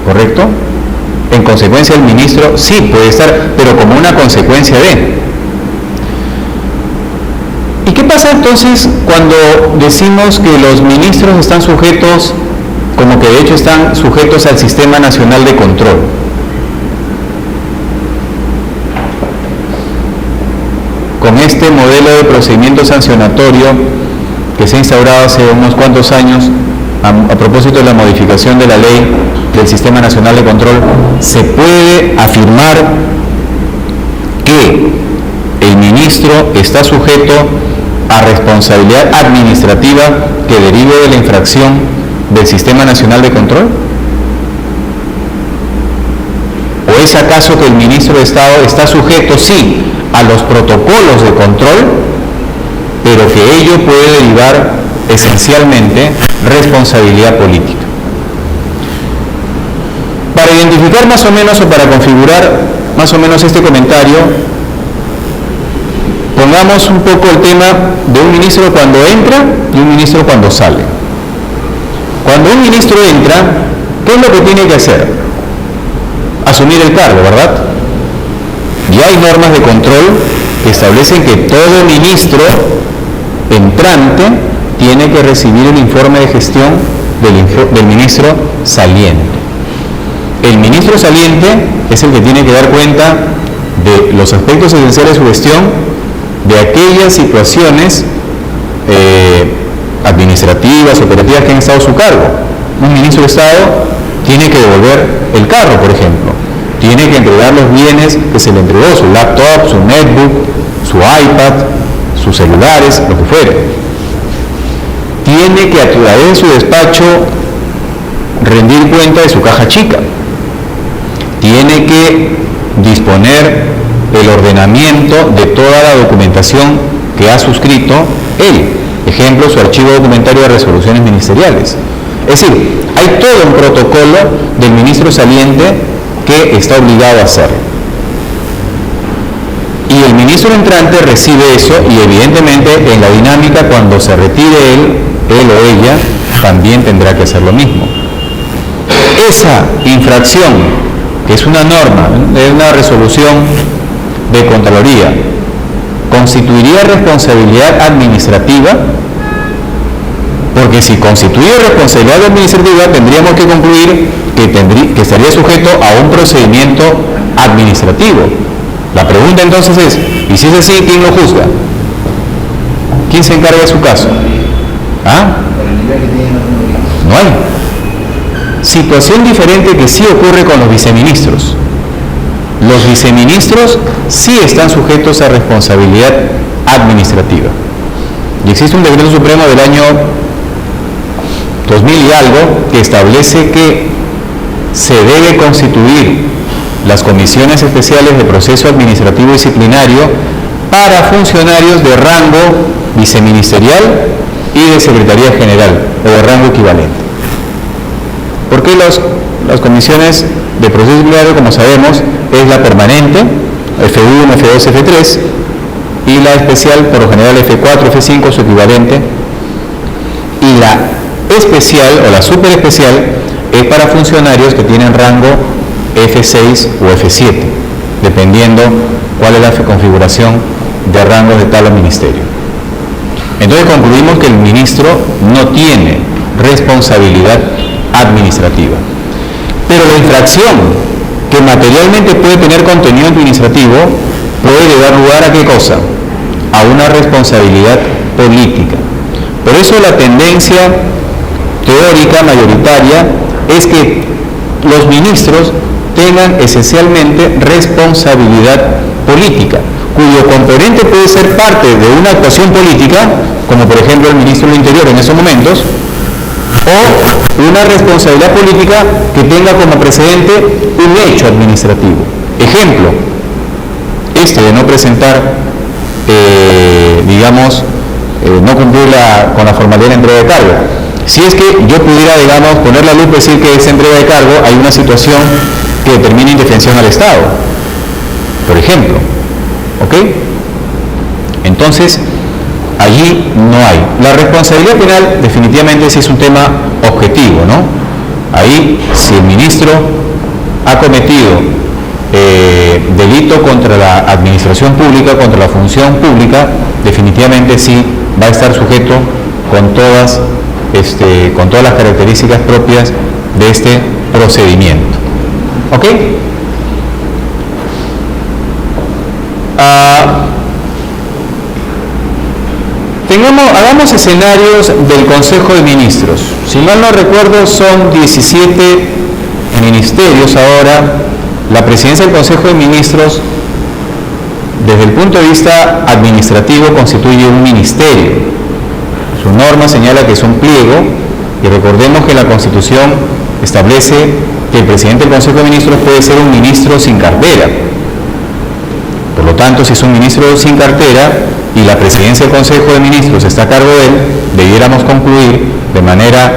¿Correcto? En consecuencia, el ministro sí puede estar, pero como una consecuencia de. ¿Y qué pasa entonces cuando decimos que los ministros están sujetos, como que de hecho están sujetos al Sistema Nacional de Control? Con este modelo de procedimiento sancionatorio que se ha instaurado hace unos cuantos años, a propósito de la modificación de la ley del Sistema Nacional de Control, se puede afirmar que el ministro está sujeto a responsabilidad administrativa que derive de la infracción del Sistema Nacional de Control? ¿O es acaso que el ministro de Estado está sujeto, sí, a los protocolos de control, pero que ello puede derivar esencialmente responsabilidad política? Para identificar más o menos, o para configurar más o menos este comentario, pongamos un poco el tema de un ministro cuando entra y un ministro cuando sale. Cuando un ministro entra, ¿qué es lo que tiene que hacer? Asumir el cargo, ¿verdad? Ya hay normas de control que establecen que todo ministro entrante tiene que recibir el informe de gestión del ministro saliente. El ministro saliente es el que tiene que dar cuenta de los aspectos esenciales de su gestión, de aquellas situaciones administrativas, operativas que han estado a su cargo. Un ministro de Estado tiene que devolver el carro, por ejemplo, tiene que entregar los bienes que se le entregó, su laptop, su netbook, su iPad, sus celulares, lo que fuere. Tiene que a través de su despacho rendir cuenta de su caja chica. Tiene que disponer el ordenamiento de toda la documentación que ha suscrito él. Ejemplo, su archivo documentario de resoluciones ministeriales. Es decir, hay todo un protocolo del ministro saliente que está obligado a hacerlo. Y el ministro entrante recibe eso y evidentemente en la dinámica cuando se retire él o ella también tendrá que hacer lo mismo. Esa infracción, que es una norma, de una resolución de Contraloría, constituiría responsabilidad administrativa, porque si constituye responsabilidad administrativa tendríamos que concluir que estaría sujeto a un procedimiento administrativo. La pregunta entonces es, ¿y si es así, quién lo juzga? ¿Quién se encarga de su caso? ¿Ah? No hay. Situación diferente que sí ocurre con los viceministros. Los viceministros sí están sujetos a responsabilidad administrativa. Y existe un decreto supremo del año 2000 y algo que establece que se debe constituir las comisiones especiales de proceso administrativo disciplinario para funcionarios de rango viceministerial y de secretaría general o de rango equivalente. ¿Por qué las comisiones de proceso disciplinario, como sabemos, es la permanente, F1, F2, F3, y la especial, por lo general F4, F5, su equivalente, y la especial o la superespecial es para funcionarios que tienen rango F6 o F7, dependiendo cuál es la configuración de rango de tal ministerio. Entonces concluimos que el ministro no tiene responsabilidad administrativa. Pero la infracción que materialmente puede tener contenido administrativo puede dar lugar a ¿qué cosa? A una responsabilidad política. Por eso la tendencia teórica mayoritaria es que los ministros tengan esencialmente responsabilidad política, cuyo componente puede ser parte de una actuación política, como por ejemplo el ministro del Interior en esos momentos, o una responsabilidad política que tenga como precedente un hecho administrativo. Ejemplo, de no presentar, no cumplir con la formalidad de entrega de cargo. Si es que yo pudiera, poner la lupa y decir que esa entrega de cargo hay una situación que determina indefensión al Estado, por ejemplo, ¿ok? Entonces, allí no hay. La responsabilidad penal definitivamente sí es un tema objetivo, ¿no? Ahí, si el ministro ha cometido delito contra la administración pública, contra la función pública, definitivamente sí va a estar sujeto con todas las características propias de este procedimiento. ¿Ok? Hagamos escenarios del Consejo de Ministros. Si mal no recuerdo, son 17 ministerios ahora. La presidencia del Consejo de Ministros, desde el punto de vista administrativo, constituye un ministerio. Su norma señala que es un pliego, y recordemos que la Constitución establece que el presidente del Consejo de Ministros puede ser un ministro sin cartera. Por lo tanto, si es un ministro sin cartera y la presidencia del Consejo de Ministros está a cargo de él, debiéramos concluir de manera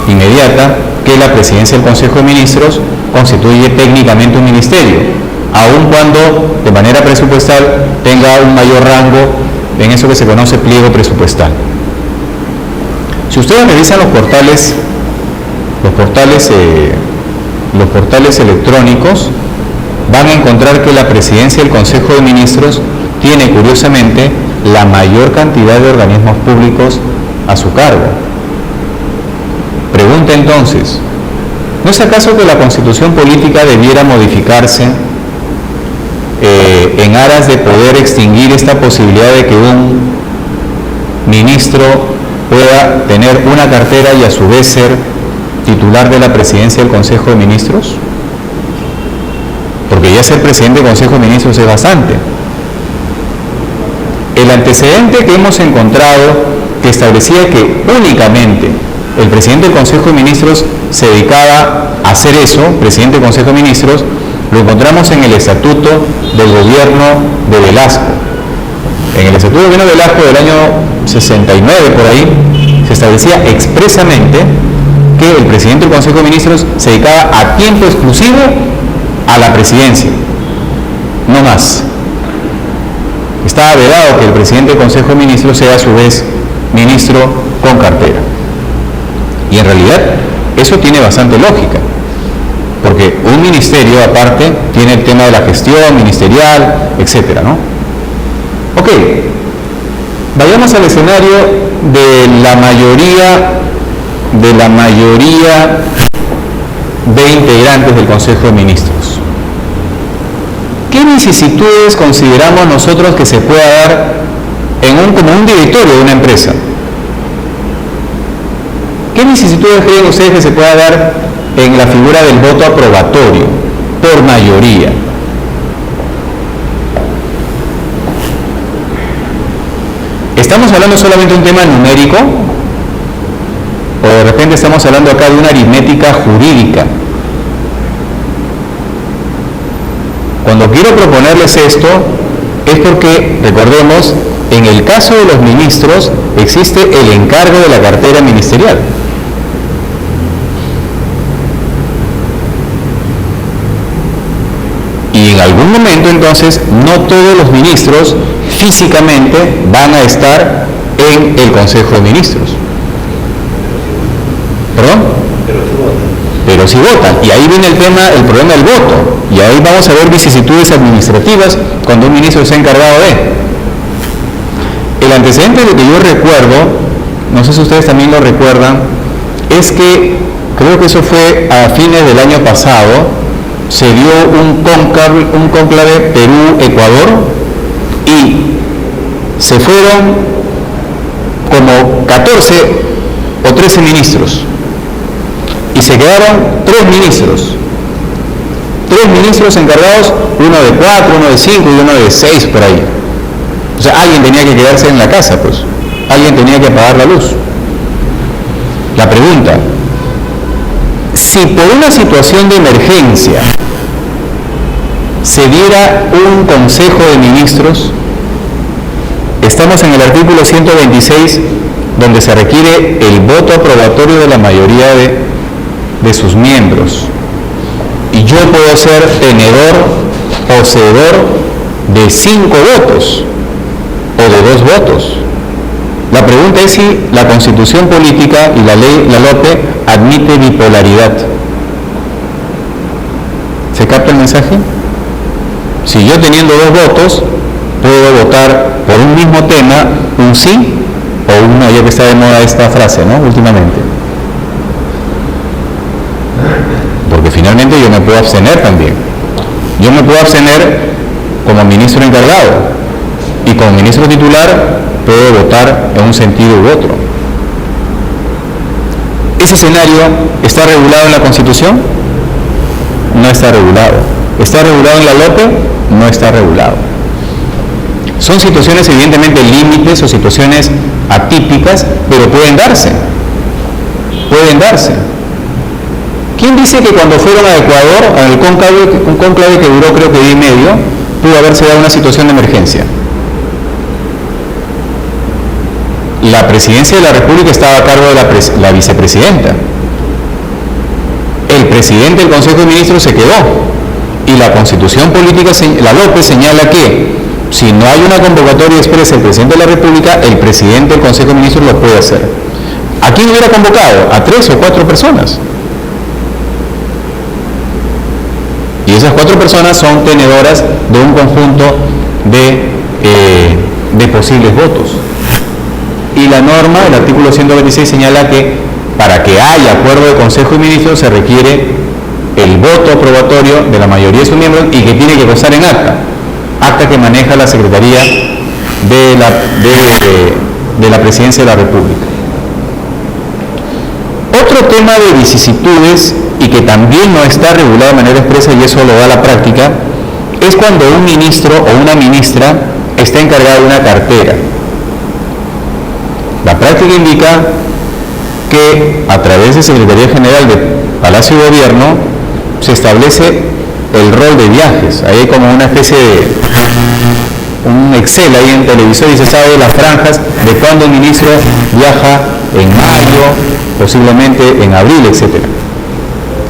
inmediata que la presidencia del Consejo de Ministros constituye técnicamente un ministerio, aun cuando de manera presupuestal tenga un mayor rango en eso que se conoce pliego presupuestal. Si ustedes revisan los portales electrónicos, van a encontrar que la presidencia del Consejo de Ministros tiene curiosamente la mayor cantidad de organismos públicos a su cargo. Pregunta entonces, ¿no es acaso que la Constitución política debiera modificarse en aras de poder extinguir esta posibilidad de que un ministro pueda tener una cartera y a su vez ser titular de la presidencia del Consejo de Ministros? Porque ya ser presidente del Consejo de Ministros es bastante. El antecedente que hemos encontrado que establecía que únicamente el presidente del Consejo de Ministros se dedicaba a hacer eso, presidente del Consejo de Ministros, lo encontramos en el Estatuto del Gobierno de Velasco. En el Estatuto del Gobierno de Velasco del año 69, por ahí, se establecía expresamente que el presidente del Consejo de Ministros se dedicaba a tiempo exclusivo a la presidencia, no más. Estaba vedado que el presidente del Consejo de Ministros sea a su vez ministro con cartera. Y en realidad eso tiene bastante lógica, porque un ministerio aparte tiene el tema de la gestión ministerial, etcétera, ¿no? Ok, vayamos al escenario de la mayoría de integrantes del Consejo de Ministros. ¿Qué vicisitudes consideramos nosotros que se pueda dar como un directorio de una empresa? ¿Qué vicisitudes creen ustedes que se pueda dar en la figura del voto aprobatorio por mayoría? ¿Estamos hablando solamente de un tema numérico? ¿O de repente estamos hablando acá de una aritmética jurídica? Cuando quiero proponerles esto, es porque, recordemos, en el caso de los ministros existe el encargo de la cartera ministerial. Y en algún momento, entonces, no todos los ministros físicamente van a estar en el Consejo de Ministros. ¿Perdón? Pero sí votan. Y ahí viene el problema del voto. Y ahí vamos a ver vicisitudes administrativas cuando un ministro está encargado de. El antecedente de que yo recuerdo, no sé si ustedes también lo recuerdan, es que creo que eso fue a fines del año pasado, se dio un cónclave Perú-Ecuador y se fueron como 14 o 13 ministros y se quedaron 3 ministros encargados, uno de 4, uno de 5 y uno de 6 por ahí. O sea, alguien tenía que quedarse en la casa, pues alguien tenía que apagar la luz. La pregunta: si por una situación de emergencia se diera un Consejo de Ministros, estamos en el artículo 126, donde se requiere el voto aprobatorio de la mayoría de sus miembros. Y yo puedo ser poseedor de 5 votos o de 2 votos. La pregunta es si la Constitución política y la ley, la LOPE, admite bipolaridad. ¿Se capta el mensaje? Si yo teniendo 2 votos, puedo votar por un mismo tema, un sí o un no, ya que está de moda esta frase, ¿no? Últimamente. Porque finalmente yo me puedo abstener también. Yo me puedo abstener como ministro encargado y como ministro titular puedo votar en un sentido u otro. ¿Ese escenario está regulado en la Constitución? No está regulado. ¿Está regulado en la LOPE? No está regulado. Son situaciones evidentemente límites o situaciones atípicas, pero pueden darse. Pueden darse. ¿Quién dice que cuando fueron a Ecuador, un cónclave que duró creo que día y medio, pudo haberse dado una situación de emergencia? La presidencia de la República estaba a cargo de la vicepresidenta. El presidente del Consejo de Ministros se quedó. Y la Constitución política, la LOPE, señala que si no hay una convocatoria expresa del presidente de la República, el presidente del Consejo de Ministros lo puede hacer. ¿A quién hubiera convocado? A 3 o 4 personas. Y esas 4 personas son tenedoras de un conjunto de de posibles votos. Y la norma, el artículo 126, señala que para que haya acuerdo de Consejo de Ministros se requiere el voto aprobatorio de la mayoría de sus miembros y que tiene que constar en acta que maneja la Secretaría de la Presidencia de la República. Otro tema de vicisitudes y que también no está regulado de manera expresa, y eso lo da la práctica, es cuando un ministro o una ministra está encargado de una cartera. La práctica indica que a través de Secretaría General de Palacio y Gobierno se establece el rol de viajes. Ahí hay como una especie de un Excel ahí en televisor y se sabe las franjas de cuándo el ministro viaja en mayo, posiblemente en abril, etc.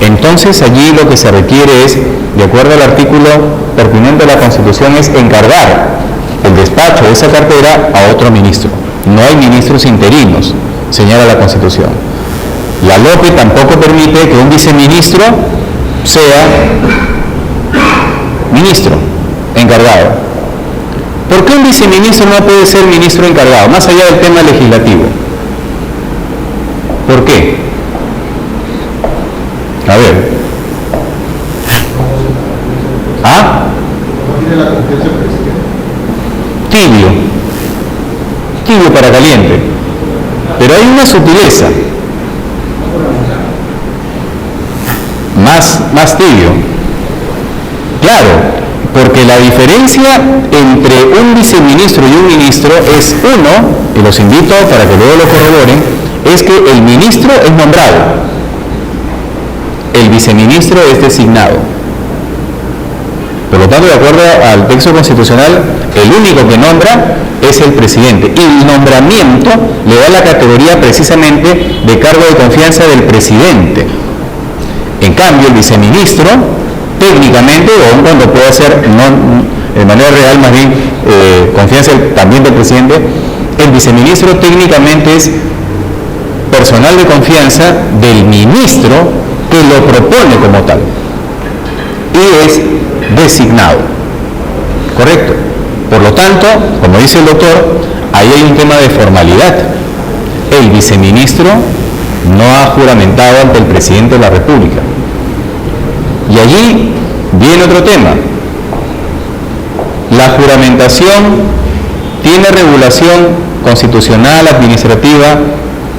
Entonces allí lo que se requiere es, de acuerdo al artículo pertinente de la Constitución, es encargar el despacho de esa cartera a otro ministro. No hay ministros interinos, señala la Constitución. La LOPE tampoco permite que un viceministro sea ministro encargado. ¿Por qué un viceministro no puede ser ministro encargado? Más allá del tema legislativo. ¿Por qué? A ver. ¿Ah? Tibio. Tibio para caliente. Pero hay una sutileza. Más tibio. Claro. Porque la diferencia entre un viceministro y un ministro es uno, y los invito para que luego lo corroboren, es que el ministro es nombrado, el viceministro es designado. Por lo tanto, de acuerdo al texto constitucional, el único que nombra es el presidente. Y el nombramiento le da la categoría precisamente de cargo de confianza del presidente. En cambio, el viceministro, técnicamente, o aun cuando pueda ser de manera real, más bien confianza también del presidente, el viceministro técnicamente es personal de confianza del ministro que lo propone como tal y es designado. ¿Correcto? Por lo tanto, como dice el doctor, ahí hay un tema de formalidad. El viceministro no ha juramentado ante el presidente de la República. Y allí viene otro tema. La juramentación tiene regulación constitucional, administrativa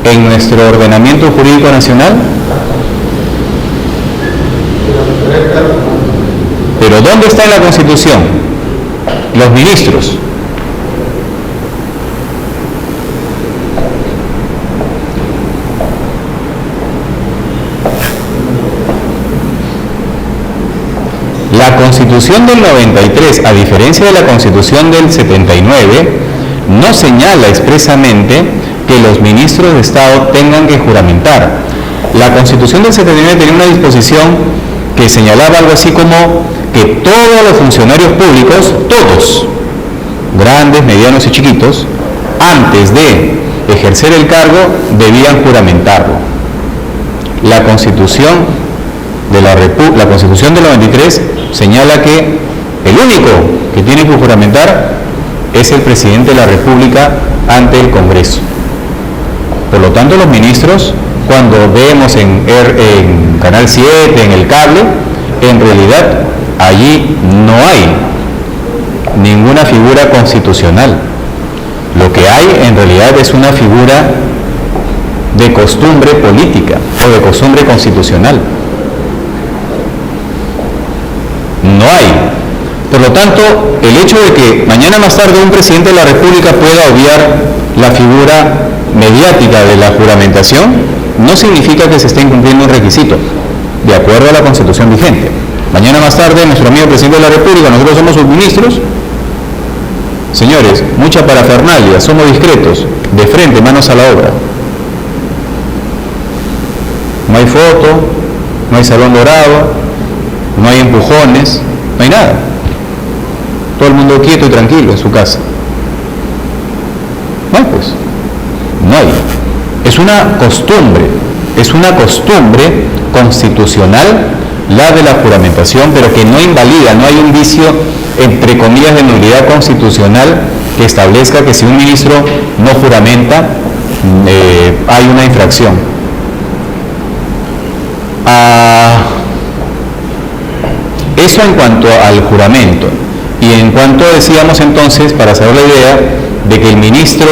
en nuestro ordenamiento jurídico nacional. Pero ¿dónde está en la Constitución? Los ministros. La Constitución del 93, a diferencia de la Constitución del 79, no señala expresamente que los ministros de Estado tengan que juramentar. La Constitución del 79 tenía una disposición que señalaba algo así como que todos los funcionarios públicos, todos, grandes, medianos y chiquitos, antes de ejercer el cargo, debían juramentarlo. La Constitución del 93 señala que el único que tiene que juramentar es el presidente de la República ante el Congreso. Por lo tanto, los ministros, cuando vemos en Canal 7, en el cable, en realidad allí no hay ninguna figura constitucional. Lo que hay en realidad es una figura de costumbre política o de costumbre constitucional. No hay. Por lo tanto, el hecho de que mañana más tarde un presidente de la República pueda obviar la figura mediática de la juramentación no significa que se esté incumpliendo un requisito, de acuerdo a la Constitución vigente. Mañana más tarde, nuestro amigo presidente de la República, nosotros somos sus ministros. Señores, mucha parafernalia, somos discretos, de frente, manos a la obra. No hay foto, no hay salón dorado, no hay empujones, no hay nada. Todo el mundo quieto y tranquilo en su casa. No, pues, no hay. Es una costumbre constitucional la de la juramentación, pero que no invalida, no hay un vicio, entre comillas, de nulidad constitucional que establezca que si un ministro no juramenta, hay una infracción. Eso en cuanto al juramento. Y en cuanto decíamos entonces, para saber la idea, de que el ministro,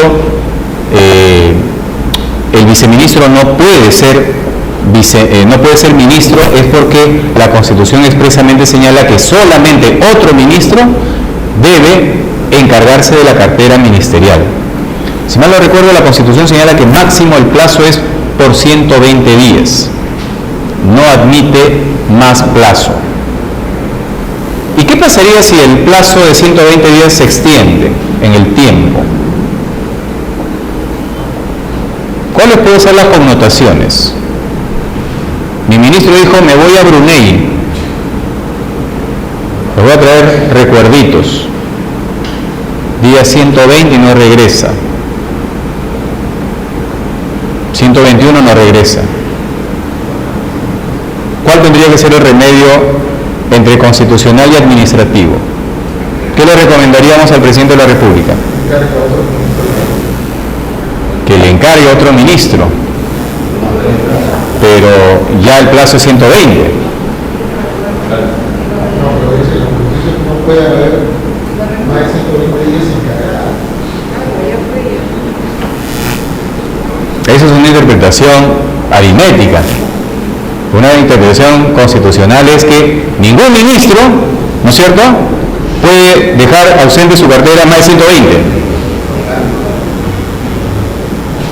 el viceministro no puede ser ministro, es porque la Constitución expresamente señala que solamente otro ministro debe encargarse de la cartera ministerial. Si mal no recuerdo, la Constitución señala que máximo el plazo es por 120 días. No admite más plazo. ¿Y qué pasaría si el plazo de 120 días se extiende en el tiempo? ¿Cuáles pueden ser las connotaciones? Mi ministro dijo, me voy a Brunei. Les voy a traer recuerditos. Día 120 y no regresa. 121 no regresa. ¿Cuál tendría que ser el remedio entre constitucional y administrativo? ¿Qué le recomendaríamos al presidente de la República? Que le encargue a otro ministro. Pero ya el plazo es 120. No, pero dice la Constitución no puede haber más de 120 días sin cargar. Esa es una interpretación aritmética. Una interpretación constitucional es que ningún ministro, ¿no es cierto?, puede dejar ausente su cartera más de 120.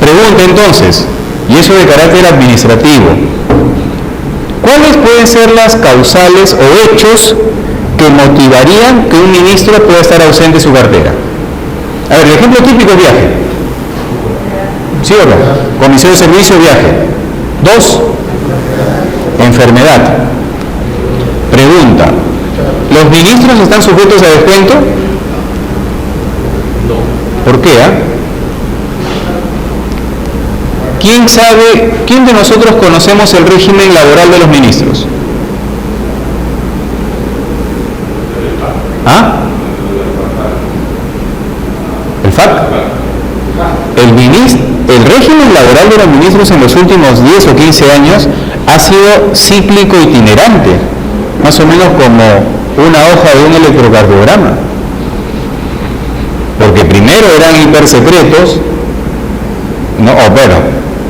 Pregunta entonces, y eso de carácter administrativo, ¿cuáles pueden ser las causales o hechos que motivarían que un ministro pueda estar ausente de su cartera? A ver, el ejemplo típico es viaje. ¿Sí o no? Comisión de servicio, viaje. 2, enfermedad. Pregunta, ¿los ministros están sujetos a descuento? ¿Por qué? ¿Quién de nosotros conocemos el régimen laboral de los ministros? ¿Ah? ¿El FAC? El régimen laboral de los ministros en los últimos 10 o 15 años ha sido cíclico itinerante, más o menos como una hoja de un electrocardiograma. Porque primero eran hipersecretos, no,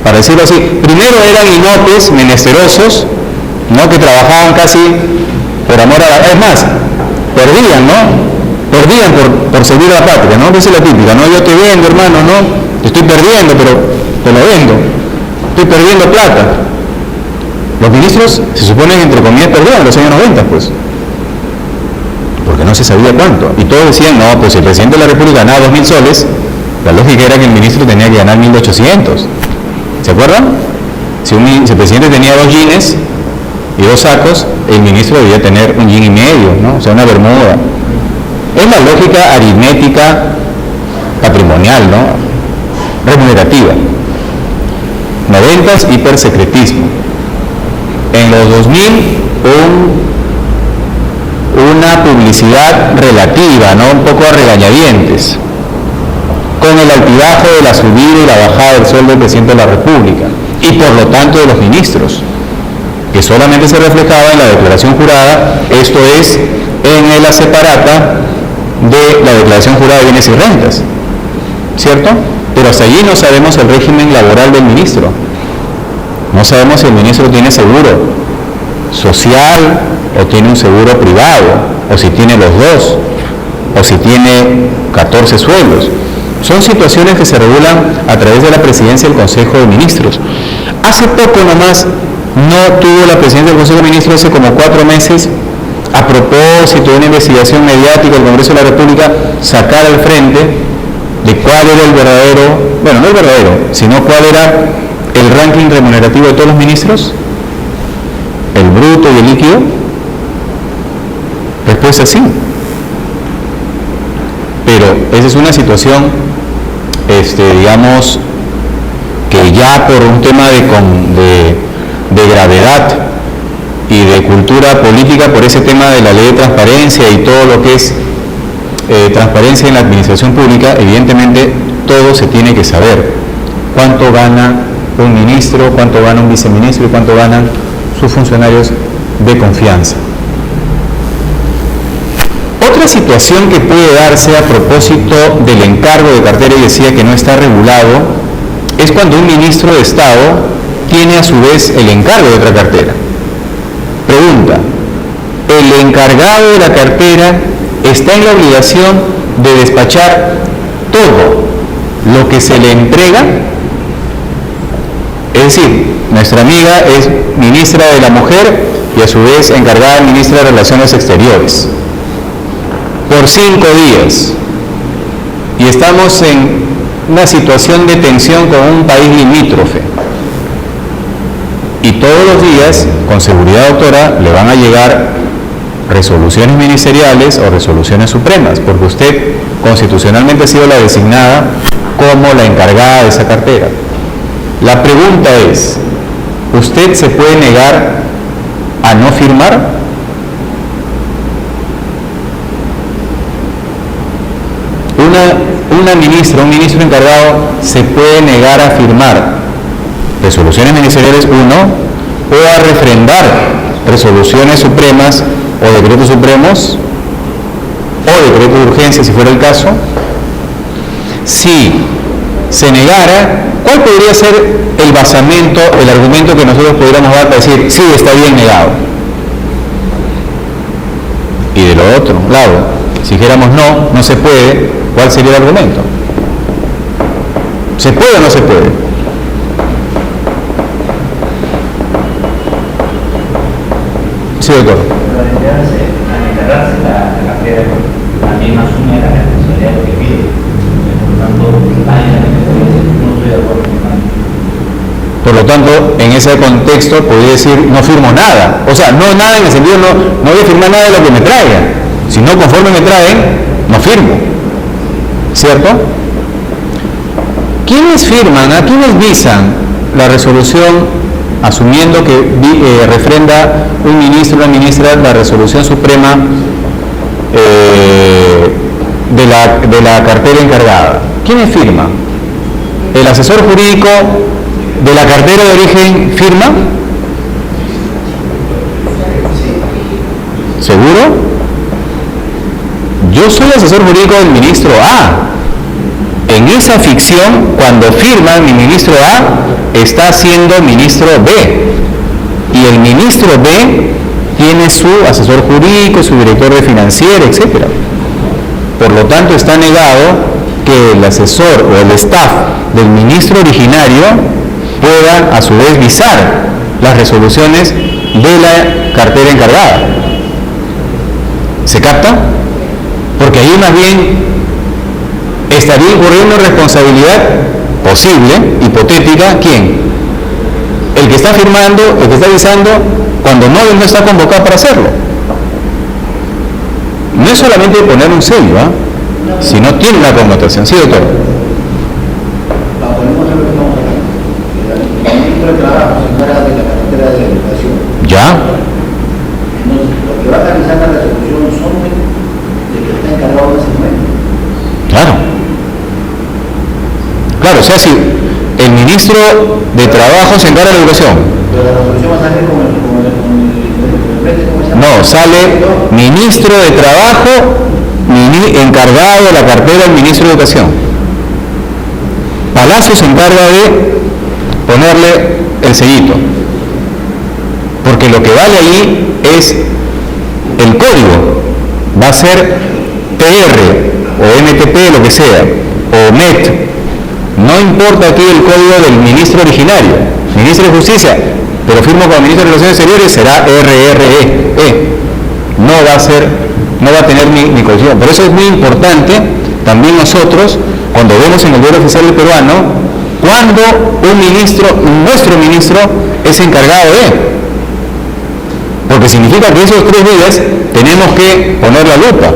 para decirlo así, primero eran inopes, menesterosos, ¿no?, que trabajaban casi por amor a la... Es más, perdían, ¿no? Perdían por servir a la patria, ¿no? Esa es la típica, ¿no? Yo te vendo, hermano, ¿no? Te estoy perdiendo, pero te lo vendo. Estoy perdiendo plata. Los ministros se supone que, entre comillas, perdían en los años 90, pues. Porque no se sabía cuánto. Y todos decían, no, pues si el presidente de la República ganaba 2.000 soles, la lógica era que el ministro tenía que ganar 1.800. ¿Se acuerdan? Si el presidente tenía 2 jeans y 2 sacos, el ministro debía tener 1,5 jeans, ¿no? O sea, una bermuda. Es la lógica aritmética patrimonial, ¿no? Remunerativa. 90s, hipersecretismo. En los 2000, una publicidad relativa, ¿no?, un poco a regañadientes, con el altibajo de la subida y la bajada del sueldo del presidente de la República y por lo tanto de los ministros, que solamente se reflejaba en la declaración jurada, esto es, en la separata de la declaración jurada de bienes y rentas, ¿cierto? Pero hasta allí no sabemos el régimen laboral del ministro. No sabemos si el ministro tiene seguro social o tiene un seguro privado, o si tiene los dos, o si tiene 14 sueldos. Son situaciones que se regulan a través de la presidencia del Consejo de Ministros. Hace poco nomás no tuvo la presidencia del Consejo de Ministros, hace como 4 meses, a propósito de una investigación mediática del Congreso de la República, sacar al frente de cuál era el verdadero, bueno, no el verdadero, sino cuál era el ranking remunerativo de todos los ministros, el bruto y el líquido. Respuesta sí. Pero esa es una situación, digamos, que ya por un tema de gravedad y de cultura política por ese tema de la ley de transparencia y todo lo que es transparencia en la administración pública, evidentemente todo se tiene que saber. Cuánto gana un ministro, cuánto gana un viceministro y cuánto ganan sus funcionarios de confianza. Otra situación que puede darse a propósito del encargo de cartera, y decía que no está regulado, es cuando un ministro de Estado tiene a su vez el encargo de otra cartera. Pregunta: ¿el encargado de la cartera está en la obligación de despachar todo lo que se le entrega? Es decir, nuestra amiga es ministra de la Mujer y a su vez encargada de ministra de Relaciones Exteriores. Por 5 días. Y estamos en una situación de tensión con un país limítrofe. Y todos los días, con seguridad, doctora, le van a llegar resoluciones ministeriales o resoluciones supremas, porque usted constitucionalmente ha sido la designada como la encargada de esa cartera. La pregunta es, ¿usted se puede negar a no firmar? Una ministra, un ministro encargado se puede negar a firmar resoluciones ministeriales, uno, o a refrendar resoluciones supremas o decretos supremos o decretos de urgencia, si fuera el caso. Si se negara, ¿cuál podría ser el basamento, el argumento que nosotros pudiéramos dar para decir, sí, está bien negado? Y de lo otro lado, si dijéramos no, no se puede, ¿cuál sería el argumento? ¿Se puede o no se puede? Sí, doctor. Al encargarse la cartera, también asume la responsabilidad de lo que pide. Por lo tanto, no estoy de acuerdo con nadie. Por lo tanto, en ese contexto podría decir, no firmo nada. O sea, no nada en el sentido, no voy a firmar nada de lo que me traigan. Si no conforme me traen, no firmo. ¿Cierto? ¿Quiénes firman? ¿A quiénes visan la resolución, asumiendo que refrenda un ministro o una ministra la resolución suprema de la cartera encargada? ¿Quiénes firman? ¿El asesor jurídico de la cartera de origen firma? ¿Seguro? Yo soy asesor jurídico del ministro A. En esa ficción, cuando firma mi ministro A, está siendo ministro B. Y el ministro B tiene su asesor jurídico, su director de financiera, etc. Por lo tanto, está negado que el asesor o el staff del ministro originario pueda, a su vez, visar las resoluciones de la cartera encargada. ¿Se capta? Porque ahí más bien estaría incurriendo en responsabilidad posible, hipotética, ¿quién? El que está firmando, el que está avisando, cuando no está convocado para hacerlo. No es solamente poner un sello, sino tiene una connotación. Sí, doctor. Ponemos lo que estamos hablando. El ministro de Trabajo se encarga de la cartera de educación. ¿Ya? Entonces, lo que va a realizar la resolución son de que está encargado de ese momento. Claro. Claro, o sea, si el ministro de Trabajo se encarga de la educación. Pero la resolución va a salir con el No, sale ministro de Trabajo, encargado de la cartera del ministro de Educación. Palacio se encarga de ponerle el sellito. Porque lo que vale ahí es el código. Va a ser TR o MTP, lo que sea, o MET. No importa aquí el código del ministro originario, ministro de Justicia, pero firmo con el ministro de Relaciones Exteriores, será RRE. No va a tener ni colisión. Por eso es muy importante también nosotros, cuando vemos en el diario oficial del peruano, cuando un ministro, nuestro ministro, es encargado de. Porque significa que esos 3 días tenemos que poner la lupa.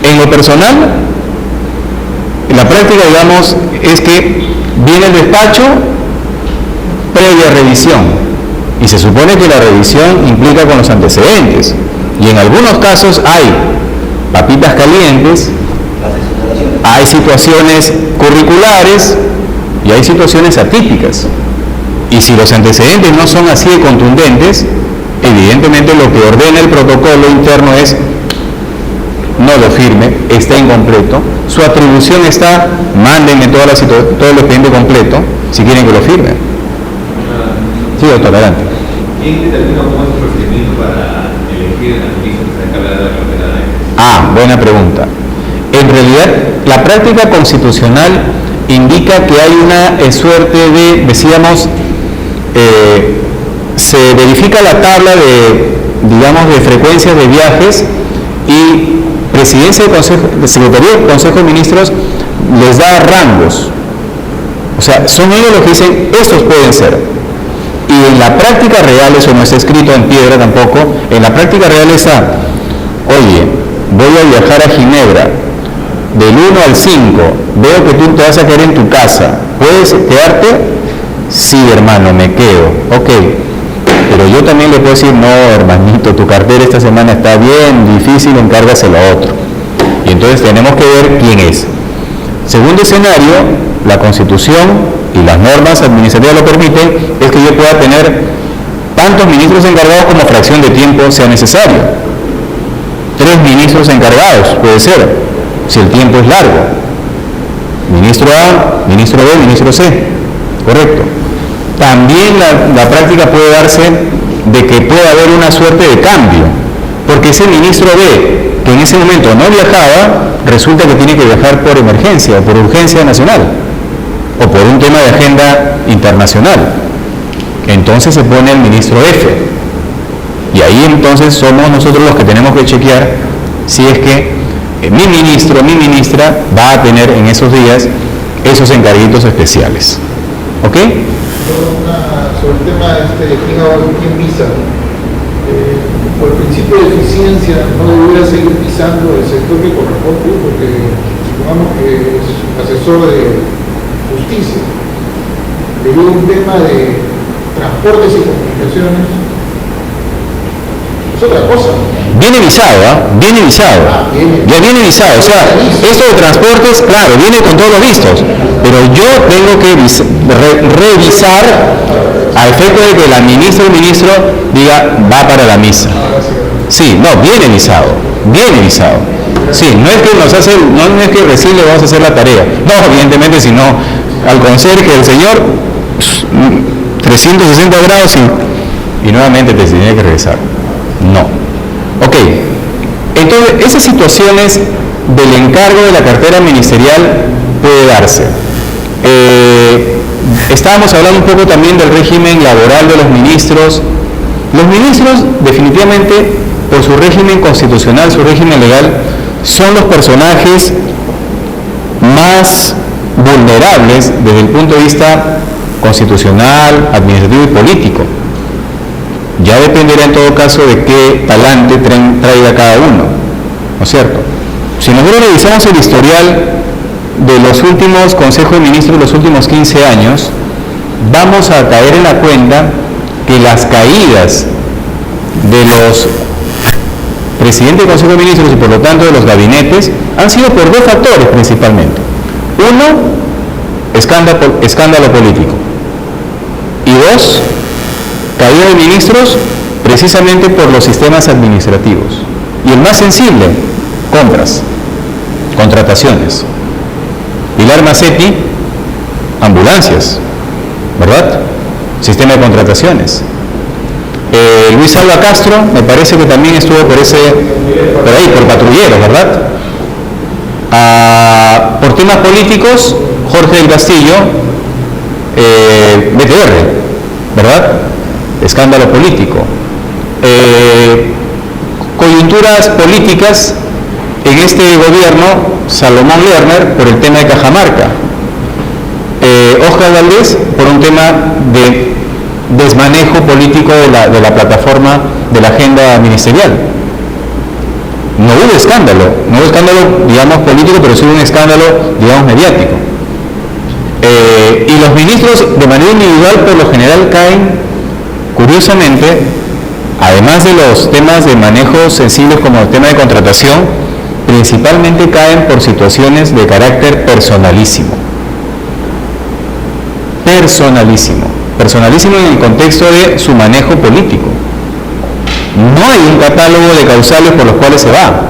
En lo personal, la práctica, digamos, es que viene el despacho previa revisión. Y se supone que la revisión implica con los antecedentes. Y en algunos casos hay papitas calientes, hay situaciones curriculares y hay situaciones atípicas. Y si los antecedentes no son así de contundentes, evidentemente lo que ordena el protocolo interno es no lo firme, está incompleto, su atribución está, mándenme todo el expediente completo si quieren que lo firme. Sí, doctor, adelante. ¿Quién determina cómo es el procedimiento para elegir al ministro que se encarga de la cartera de? Buena pregunta. En realidad, la práctica constitucional indica que hay una suerte de, decíamos, se verifica la tabla de frecuencias de viajes y Presidencia del Consejo, Secretaría del Consejo de Ministros les da rangos. O sea, son ellos los que dicen, estos pueden ser. Y en la práctica real, eso no está escrito en piedra tampoco, en la práctica real está, oye, voy a viajar a Ginebra, del 1 al 5, veo que tú te vas a quedar en tu casa, ¿puedes quedarte? Sí, hermano, me quedo. Ok, pero yo también le puedo decir, no, hermanito, tu cartera esta semana está bien difícil, encárgaselo a otro. Y entonces tenemos que ver quién es. Segundo escenario, la Constitución y las normas administrativas lo permiten, es que yo pueda tener tantos ministros encargados como fracción de tiempo sea necesario. 3 ministros encargados, puede ser, si el tiempo es largo. Ministro A, ministro B, ministro C. Correcto. También la práctica puede darse de que pueda haber una suerte de cambio, porque ese ministro B, que en ese momento no viajaba, resulta que tiene que viajar por emergencia o por urgencia nacional o por un tema de agenda internacional. Entonces se pone el ministro F y ahí entonces somos nosotros los que tenemos que chequear si es que mi ministro o mi ministra va a tener en esos días esos encarguitos especiales. ¿Ok? Sobre el tema de quién visa, por el principio de eficiencia no debería seguir pisando el sector que corresponde, porque supongamos que es asesor de justicia, debido a un tema de transportes y comunicaciones, es otra cosa. Viene visado, Viene visado. Ya viene visado. O sea, esto de transportes, claro, viene con todos los vistos. Pero yo tengo que revisar a efecto de que la ministra o el ministro diga, va para la misa. Sí, no, viene visado. Viene visado. Sí, no es que nos hace, no es que recién le vamos a hacer la tarea. No, evidentemente, sino al conserje del señor, 360 grados y nuevamente te tiene que regresar. No. Ok. Entonces, esas situaciones del encargo de la cartera ministerial puede darse. Estábamos hablando un poco también del régimen laboral de los ministros. Los ministros, definitivamente, por su régimen constitucional, su régimen legal, son los personajes más vulnerables desde el punto de vista constitucional, administrativo y político. Ya dependerá en todo caso de qué talante traiga cada uno, ¿no es cierto? Si nosotros revisamos el historial de los últimos consejos de ministros de los últimos 15 años, vamos a caer en la cuenta que las caídas de los presidentes del Consejo de Ministros y por lo tanto de los gabinetes han sido por 2 factores principalmente. Uno, escándalo político. Y 2, caída de ministros precisamente por los sistemas administrativos. Y el más sensible, compras, contrataciones. Pilar Macetti, ambulancias, ¿verdad? Sistema de contrataciones. Luis Alba Castro, me parece que también estuvo por ahí, por patrulleros, ¿verdad? Por temas políticos, Jorge del Castillo, BTR, ¿verdad? Escándalo político. Coyunturas políticas en este gobierno, Salomón Lerner por el tema de Cajamarca, Óscar Valdés por un tema de desmanejo político de la plataforma de la agenda ministerial. No hubo escándalo, digamos político, pero sí hubo un escándalo, digamos, mediático. Y los ministros de manera individual por lo general caen curiosamente, además de los temas de manejo sensibles como el tema de contratación, principalmente caen por situaciones de carácter personalísimo. Personalísimo en el contexto de su manejo político. No hay un catálogo de causales por los cuales se va.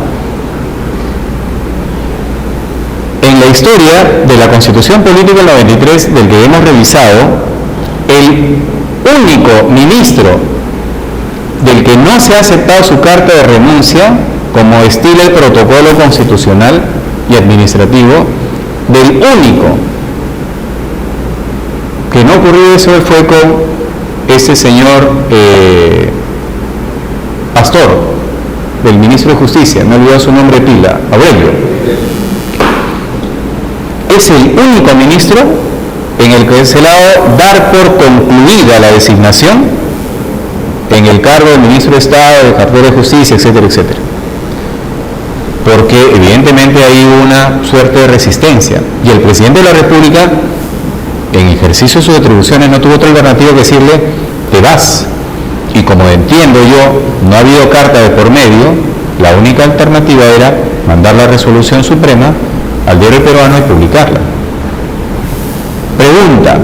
En la historia de la Constitución Política del 93, del que hemos revisado, el único ministro del que no se ha aceptado su carta de renuncia, como estila el protocolo constitucional y administrativo, del único que no ocurrió eso fue con ese señor Pastor, del ministro de Justicia, me he olvidado su nombre pila, Aurelio. Es el único ministro en el que se le ha dado dar por concluida la designación en el cargo de ministro de Estado, de cartera de Justicia, etcétera, etcétera. Porque evidentemente hay una suerte de resistencia y el presidente de la República, en ejercicio de sus atribuciones, no tuvo otra alternativa que decirle: te vas. Y como entiendo yo, no ha habido carta de por medio, la única alternativa era mandar la resolución suprema al diario peruano y publicarla. Pregunta: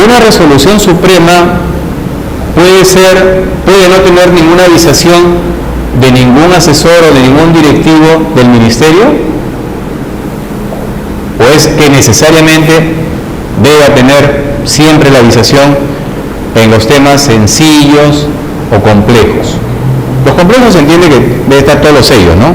¿una resolución suprema puede no tener ninguna avisación de ningún asesor o de ningún directivo del ministerio? ¿O es que necesariamente debe tener siempre la avisación en los temas sencillos o complejos? Los complejos se entiende que debe estar todos los sellos, ¿no?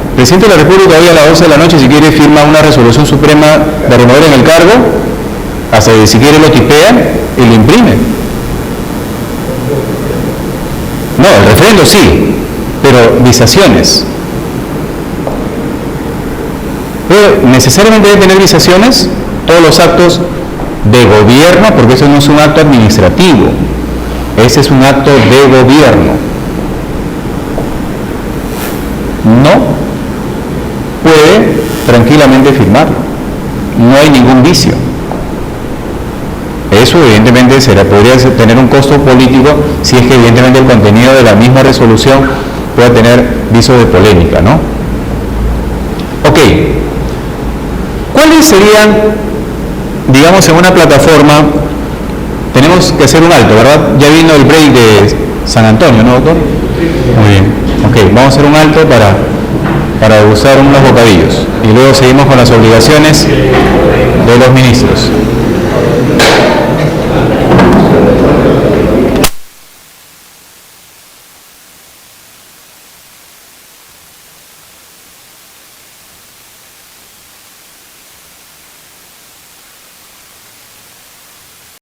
El presidente de la República hoy a las 12 de la noche, si quiere, firma una resolución suprema de remover en el cargo, hasta que si quiere lo tipea y lo imprime. No, el referendo sí, pero visaciones. Pero necesariamente debe tener visaciones todos los actos de gobierno, porque eso no es un acto administrativo, ese es un acto de gobierno. No puede tranquilamente firmarlo, no hay ningún vicio. Eso evidentemente podría tener un costo político si es que evidentemente el contenido de la misma resolución pueda tener viso de polémica, ¿no? Ok, ¿cuáles serían, digamos, en una plataforma? Tenemos que hacer un alto, ¿verdad? Ya vino el break de San Antonio, ¿no, doctor? Muy bien, ok, vamos a hacer un alto para degustar unos bocadillos y luego seguimos con las obligaciones de los ministros.